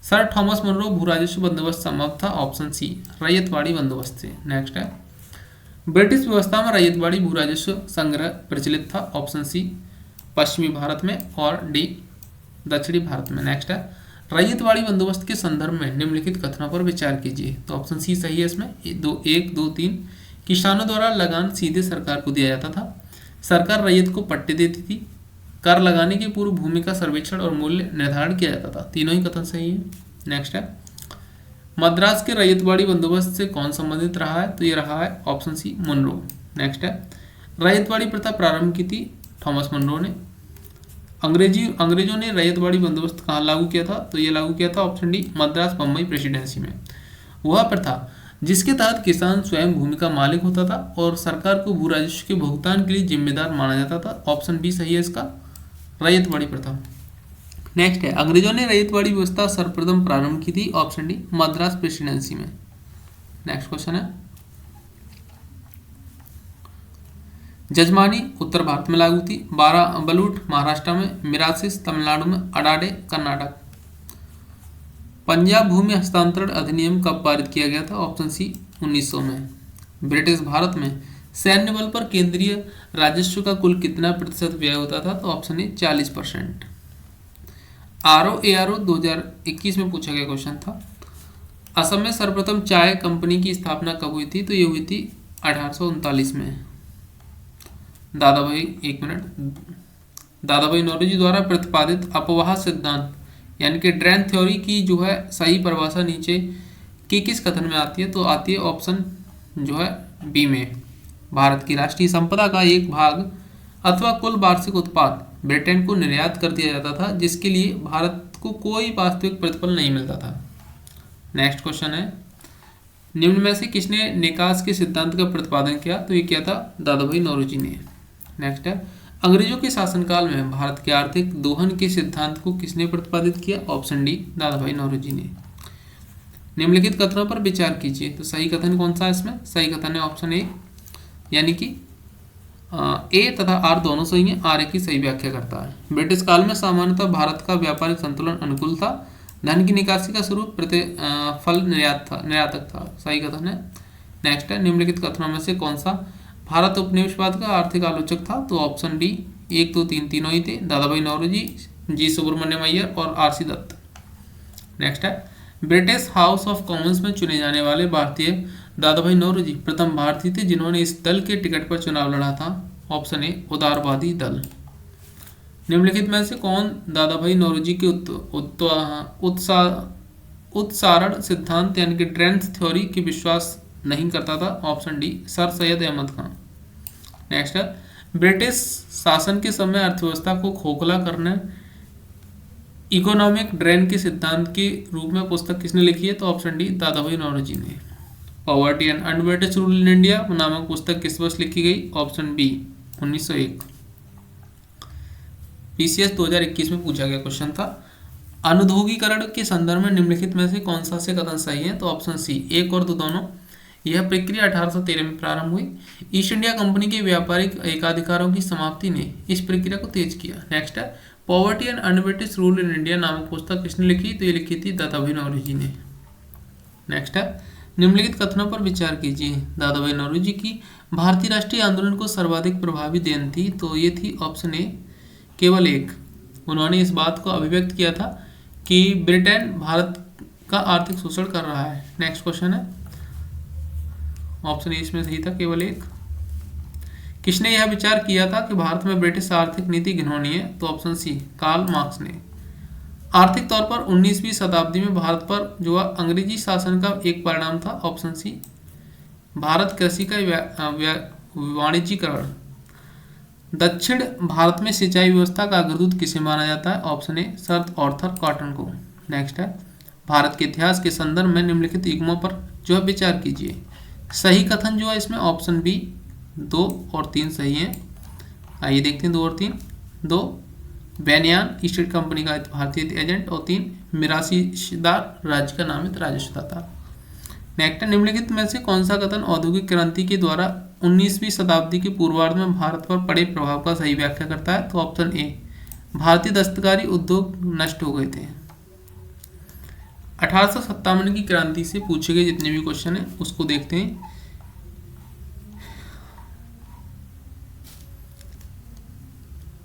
सर थॉमस मुनरो भू राजस्व बंदोबस्त संभव था, ऑप्शन सी रैयतवाड़ी बंदोबस्त से। नेक्स्ट है, ब्रिटिश व्यवस्था में रैयतवाड़ी भू राजस्व संग्रह प्रचलित था, ऑप्शन सी पश्चिमी भारत में और डी दक्षिणी भारत में। नेक्स्ट है, रैयतवाड़ी बंदोबस्त के संदर्भ में निम्नलिखित कथनों पर विचार कीजिए। तो ऑप्शन सी सही है इसमें। 1, 2, 3 किसानों द्वारा लगान सीधे सरकार को दिया जाता था, सरकार रैयत को पट्टे देती थी, कर लगाने के पूर्व भूमि का सर्वेक्षण और मूल्य निर्धारण किया जाता था। तीनों ही कथन सही है। नेक्स्ट है, मद्रास के रैयतवाड़ी बंदोबस्त से कौन संबंधित रहा है? तो ये रहा है ऑप्शन सी मुनरो। नेक्स्ट है, रैयतवाड़ी प्रथा प्रारंभ की थी थॉमस मुनरो ने। अंग्रेजों ने रैयतवाड़ी बंदोबस्त कहाँ लागू किया था? तो ये लागू किया था option D Madras Bombay presidency में। वह प्रथा जिसके तहत किसान स्वयं भूमि का मालिक होता था और सरकार को भू राजस्व के भुगतान के लिए जिम्मेदार माना जाता था। ऑप्शन बी सही है इसका, रैयतवाड़ी प्रथा। नेक्स्ट है, अंग्रेजों ने रैयतवाड़ी व्यवस्था सर्वप्रथम प्रारंभ की थी। ऑप्शन डी मद्रास प्रेसिडेंसी में। नेक्स्ट क्वेश्चन है, जजमानी उत्तर भारत में लागू थी, बलूट महाराष्ट्र में, मिरासिस तमिलनाडु में, अडाडे कर्नाटक। पंजाब भूमि हस्तांतरण अधिनियम कब पारित किया गया था? ऑप्शन सी 1900 में। ब्रिटिश भारत में सैन्य बल पर केंद्रीय राजस्व का कुल कितना प्रतिशत व्यय होता था? तो ऑप्शन ए 40%। ROARO 2021 में पूछा गया क्वेश्चन था। असम में सर्वप्रथम चाय कंपनी की स्थापना कब हुई थी? तो ये हुई थी 1839 में। दादाभाई नौरोजी द्वारा प्रतिपादित अपवाह सिद्धांत यानी कि ड्रेन थ्योरी की जो है सही परिभाषा नीचे के किस कथन में आती है? तो आती है ऑप्शन जो है बी में। भारत की राष्ट्रीय संपदा का एक भाग अथवा कुल वार्षिक उत्पाद ब्रिटेन को निर्यात कर दिया जाता था, जिसके लिए भारत को कोई वास्तविक प्रतिफल नहीं मिलता था। नेक्स्ट क्वेश्चन है, निम्न में से किसने निकास के सिद्धांत का प्रतिपादन किया? तो ये किया था दादाभाई नौरोजी ने। नेक्स्ट है, अंग्रेजों के शासनकाल में भारत के आर्थिक दोहन के सिद्धांत को किसने प्रतिपादित किया? ऑप्शन डी दादाभाई नौरोजी ने। निम्नलिखित कथनों पर विचार कीजिए। तो सही कथन कौन सा है इसमें? सही कथन है ऑप्शन ए, यानी कि ए तथा आर दोनों सही हैं। आर ए की सही व्याख्या करता है। ब्रिटिश काल में सामान्यतः भारत का व्यापारिक संतुलन अनुकूल था, धन की निकासी का स्वरूप प्रतिफल निर्यातक था। सही कथन है। नेक्स्ट है, निम्नलिखित कथनों में से कौन सा भारत उपनिवेशवाद का आर्थिक आलोचक था? तो ऑप्शन डी 1, 2, 3 तीनों ही थे, दादाभाई नौरोजी, जी सुब्रमण्यम अय्यर और RC दत्त। नेक्स्ट है, ब्रिटिश हाउस ऑफ कॉमन्स में चुने जाने वाले भारतीय दादाभाई नौरोजी प्रथम भारतीय थे जिन्होंने इस दल के टिकट पर चुनाव लड़ा था। ऑप्शन ए उदारवादी दल। निम्नलिखित में से कौन दादाभाई नौरोजी के उत्सारण सिद्धांत यानी कि ट्रेंथ थ्योरी की विश्वास नहीं करता था? Option D sir Syed Ahmad Khan. Next है, ब्रिटिश शासन के समय अर्थव्यवस्था को खोखला करने इकोनॉमिक ड्रेन के सिद्धांत के रूप में पुस्तक किसने लिखी है? तो ऑप्शन डी दादाभाई नौरोजी ने। Poverty and un-British rule in India नामक पुस्तक किस वर्ष लिखी गई? Option B 1901। PCS 2021 में पूछा गया क्वेश्चन था। अनुद्योगीकरण के संदर्भ में निम्नलिखित में से कौन सा से कथन सही है? तो ऑप्शन सी 1 और 2 दोनों। यह प्रक्रिया 1813 में प्रारंभ हुई। ईस्ट इंडिया कंपनी के व्यापारिक एकाधिकारों की समाप्ति ने इस प्रक्रिया को तेज किया। नेक्स्ट है, poverty and un-British rule in India नामक पुस्तक किसने लिखी? तो ये लिखी थी दादाभाई नौरोजी ने। नेक्स्ट है, निम्नलिखित कथनों पर विचार कीजिए। दादाभाई नौरोजी की भारतीय राष्ट्रीय आंदोलन को सर्वाधिक प्रभावी देन थी? तो ये थी ऑप्शन ए केवल एक। उन्होंने इस बात को अभिव्यक्त किया था कि ब्रिटेन भारत का आर्थिक शोषण कर रहा है। नेक्स्ट क्वेश्चन है, ऑप्शन ए इसमें सही था, केवल एक। किसने यह विचार किया था कि भारत में ब्रिटिश आर्थिक नीति घिनौनी है? तो ऑप्शन सी कार्ल मार्क्स ने। आर्थिक तौर पर 19वीं शताब्दी में भारत पर जो अंग्रेजी शासन का एक परिणाम था। ऑप्शन सी भारत कृषि का वाणिज्यीकरण। दक्षिण भारत में सिंचाई व्यवस्था का अग्रदूत किसे माना जाता है? Option A sir Arthur cotton को। नेक्स्ट है, भारत के इतिहास के संदर्भ में निम्नलिखित युग्मों पर जो है विचार कीजिए। सही कथन जो है इसमें ऑप्शन बी 2 और 3 सही है। आइए देखते हैं 2 और 3। 2 बैनियान ईस्ट इंडिया कंपनी का भारतीय एजेंट और 3 मिरासीदार राज्य का नामित राजस्वदाता। नेक्स्ट, निम्नलिखित में से कौन सा कथन औद्योगिक क्रांति के द्वारा 19वीं शताब्दी के पूर्वार्ध में भारत पर पड़े प्रभाव का सही व्याख्या करता है? तो ऑप्शन ए भारतीय दस्तकारी उद्योग नष्ट हो गए थे। 1857 की क्रांति से पूछे गए जितने भी क्वेश्चन हैं उसको देखते हैं।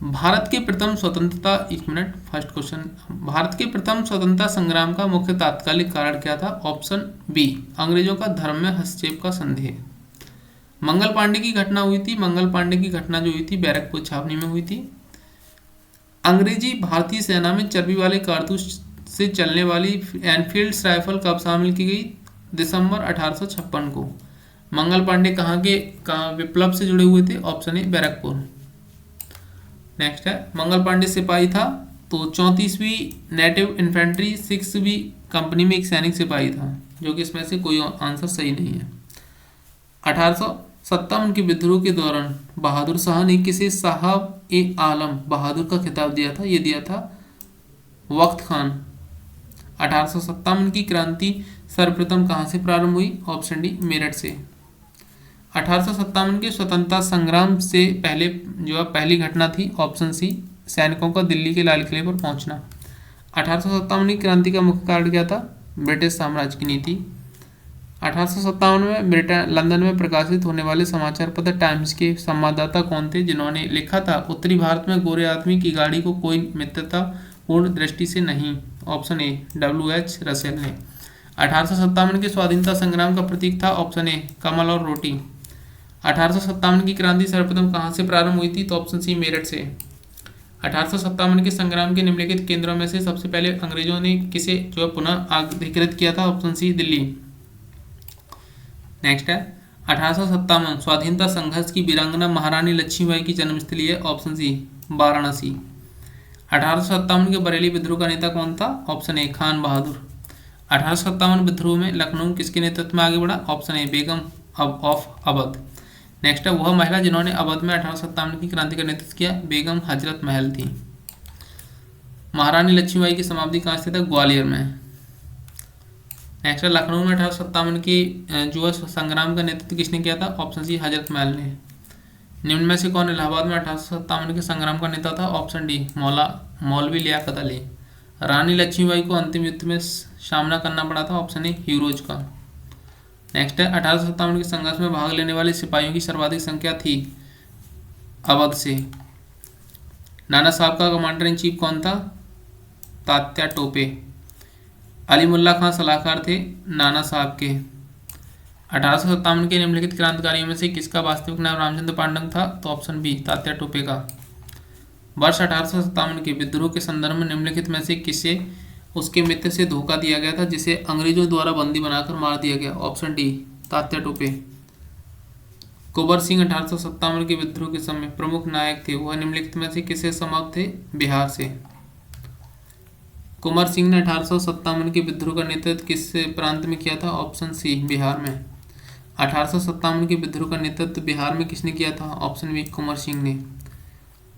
भारत के प्रथम स्वतंत्रता, एक मिनट, फर्स्ट क्वेश्चन, भारत के प्रथम स्वतंत्रता संग्राम का मुख्य तात्कालिक कारण क्या था? ऑप्शन बी, अंग्रेजों का धर्म में हस्तक्षेप का संदेह। मंगल पांडे की घटना हुई थी, मंगल पांडे की घटना जो हुई थी बैरकपुर छावनी में हुई थी। अंग्रेजी भारतीय सेना में चर्बी वाले कारतूस से चलने वाली एनफील्ड राइफल कब शामिल की गई? दिसंबर 1856 को। मंगल पांडे कहाँ विप्लव से जुड़े हुए थे? Option A, Barrackpore. नेक्स्ट है, मंगल पांडे सिपाही था, तो 34वीं नेटिव इन्फेंट्री 6वीं कंपनी में एक सैनिक सिपाही था, जो कि इसमें से कोई आंसर सही नहीं है। 1857 के विद्रोह के दौरान बहादुर शाह ने किसे साहब ए आलम बहादुर का खिताब दिया था? ये दिया था वक्त खान। 1857 की क्रांति सर्वप्रथम कहाँ से प्रारंभ हुई? ऑप्शन डी, मेरठ से। 1857 के स्वतंत्रता संग्राम से पहले जो है पहली घटना थी, ऑप्शन सी, सैनिकों का दिल्ली के लाल किले पर पहुंचना। 1857 की क्रांति का मुख्य कारण क्या था? ब्रिटिश साम्राज्य की नीति। 1857 में लंदन में प्रकाशित होने वाले समाचार पत्र टाइम्स के संवाददाता कौन थे, जिन्होंने लिखा था उत्तरी भारत में गोरे आदमी की गाड़ी को कोई मित्रतापूर्ण दृष्टि से नहीं? ऑप्शन ए, WH रसेल ने। 1857 के स्वाधीनता संग्राम का प्रतीक था? ऑप्शन ए, कमल और रोटी। 1857 की क्रांति सर्वप्रथम कहाँ से प्रारंभ हुई थी? तो ऑप्शन सी, मेरठ से। 1857 के संग्राम के निम्नलिखित केंद्रों में से सबसे पहले अंग्रेजों ने किसे जो है पुनः अधिकृत किया था? Option C, Delhi. नेक्स्ट है, 1857 स्वाधीनता संघर्ष की वीरांगना महारानी लक्ष्मीबाई की जन्मस्थली है? Option C, Varanasi. 1857 के बरेली विद्रोह का नेता कौन था? ऑप्शन ए, खान बहादुर। 1857 विद्रोह में लखनऊ किसके नेतृत्व में आगे बढ़ा? Option A, Begum of Awadh. Next है, वह महिला जिन्होंने अवध में 1857 की क्रांति का नेतृत्व किया? बेगम हजरत महल थी। महारानी लक्ष्मीबाई की समाधि कहाँ स्थित है? ग्वालियर में। नेक्स्ट है, लखनऊ में 1857 की जो है संग्राम का नेतृत्व किसने किया था? ऑप्शन सी, हजरत महल ने। निम्न में से कौन इलाहाबाद में 1857 के संग्राम का नेता था? ऑप्शन डी, मौलवी लियाकत अली। रानी लक्ष्मीबाई को अंतिम युद्ध में सामना करना पड़ा था? ऑप्शन ए, हीरोज का। नेक्स्ट है, 1857 के संघर्ष में भाग लेने वाले सिपाहियों की सर्वाधिक संख्या थी? अवध से। नाना साहब का कमांडर इन चीफ कौन था? तात्या टोपे। अली मुल्ला खां सलाहकार थे नाना साहब के। 1857 के निम्नलिखित क्रांतिकारियों में से किसका वास्तविक नाम रामचंद्र पांडंग था? तो ऑप्शन बी, तात्या टोपे का। वर्ष 1857 के विद्रोह के संदर्भ में निम्नलिखित में से किसे उसके मित्र से धोखा दिया गया था, जिसे अंग्रेजों द्वारा बंदी बनाकर मार दिया गया? Option D, Tatya Tope. कुंवर सिंह 1857 के विद्रोह के समय प्रमुख नायक थे, वह निम्नलिखित में से किसे समाप्त थे? बिहार से। कुंवर सिंह ने 1857 के विद्रोह का नेतृत्व किस प्रांत में किया था? ऑप्शन सी, बिहार में। 1857 के विद्रोह का नेतृत्व बिहार में किसने किया था? ऑप्शन बी, कुंवर सिंह ने।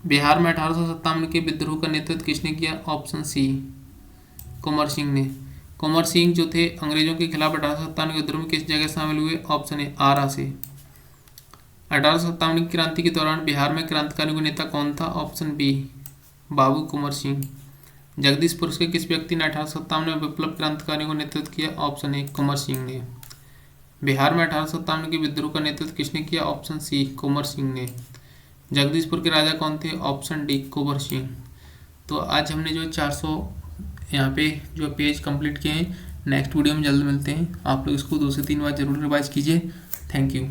बिहार में 1857 के विद्रोह का नेतृत्व किसने किया? ऑप्शन सी, कुंवर सिंह ने। कुंवर सिंह जो थे अंग्रेजों के खिलाफ 1857 के विद्रोह में किस जगह शामिल हुए? ऑप्शन ए, आरा से। 1857 की क्रांति के दौरान बिहार में क्रांतिकारियों का नेता कौन था? ऑप्शन बी, बाबू कुंवर सिंह। जगदीशपुर के किस व्यक्ति ने 1857 में विप्लव क्रांतिकारियों का नेतृत्व किया? ऑप्शन ए, कुंवर सिंह ने। बिहार में 1857 के विद्रोह का नेतृत्व किसने किया? ऑप्शन सी, कुंवर सिंह ने। जगदीशपुर के राजा कौन थे? Option D, Kunwar Singh. तो आज हमने जो 400 यहाँ पे जो पेज कंप्लीट किए हैं। नेक्स्ट वीडियो में जल्द मिलते हैं। आप लोग इसको 2 से 3 बार जरूर रिवाइज कीजिए। Thank you.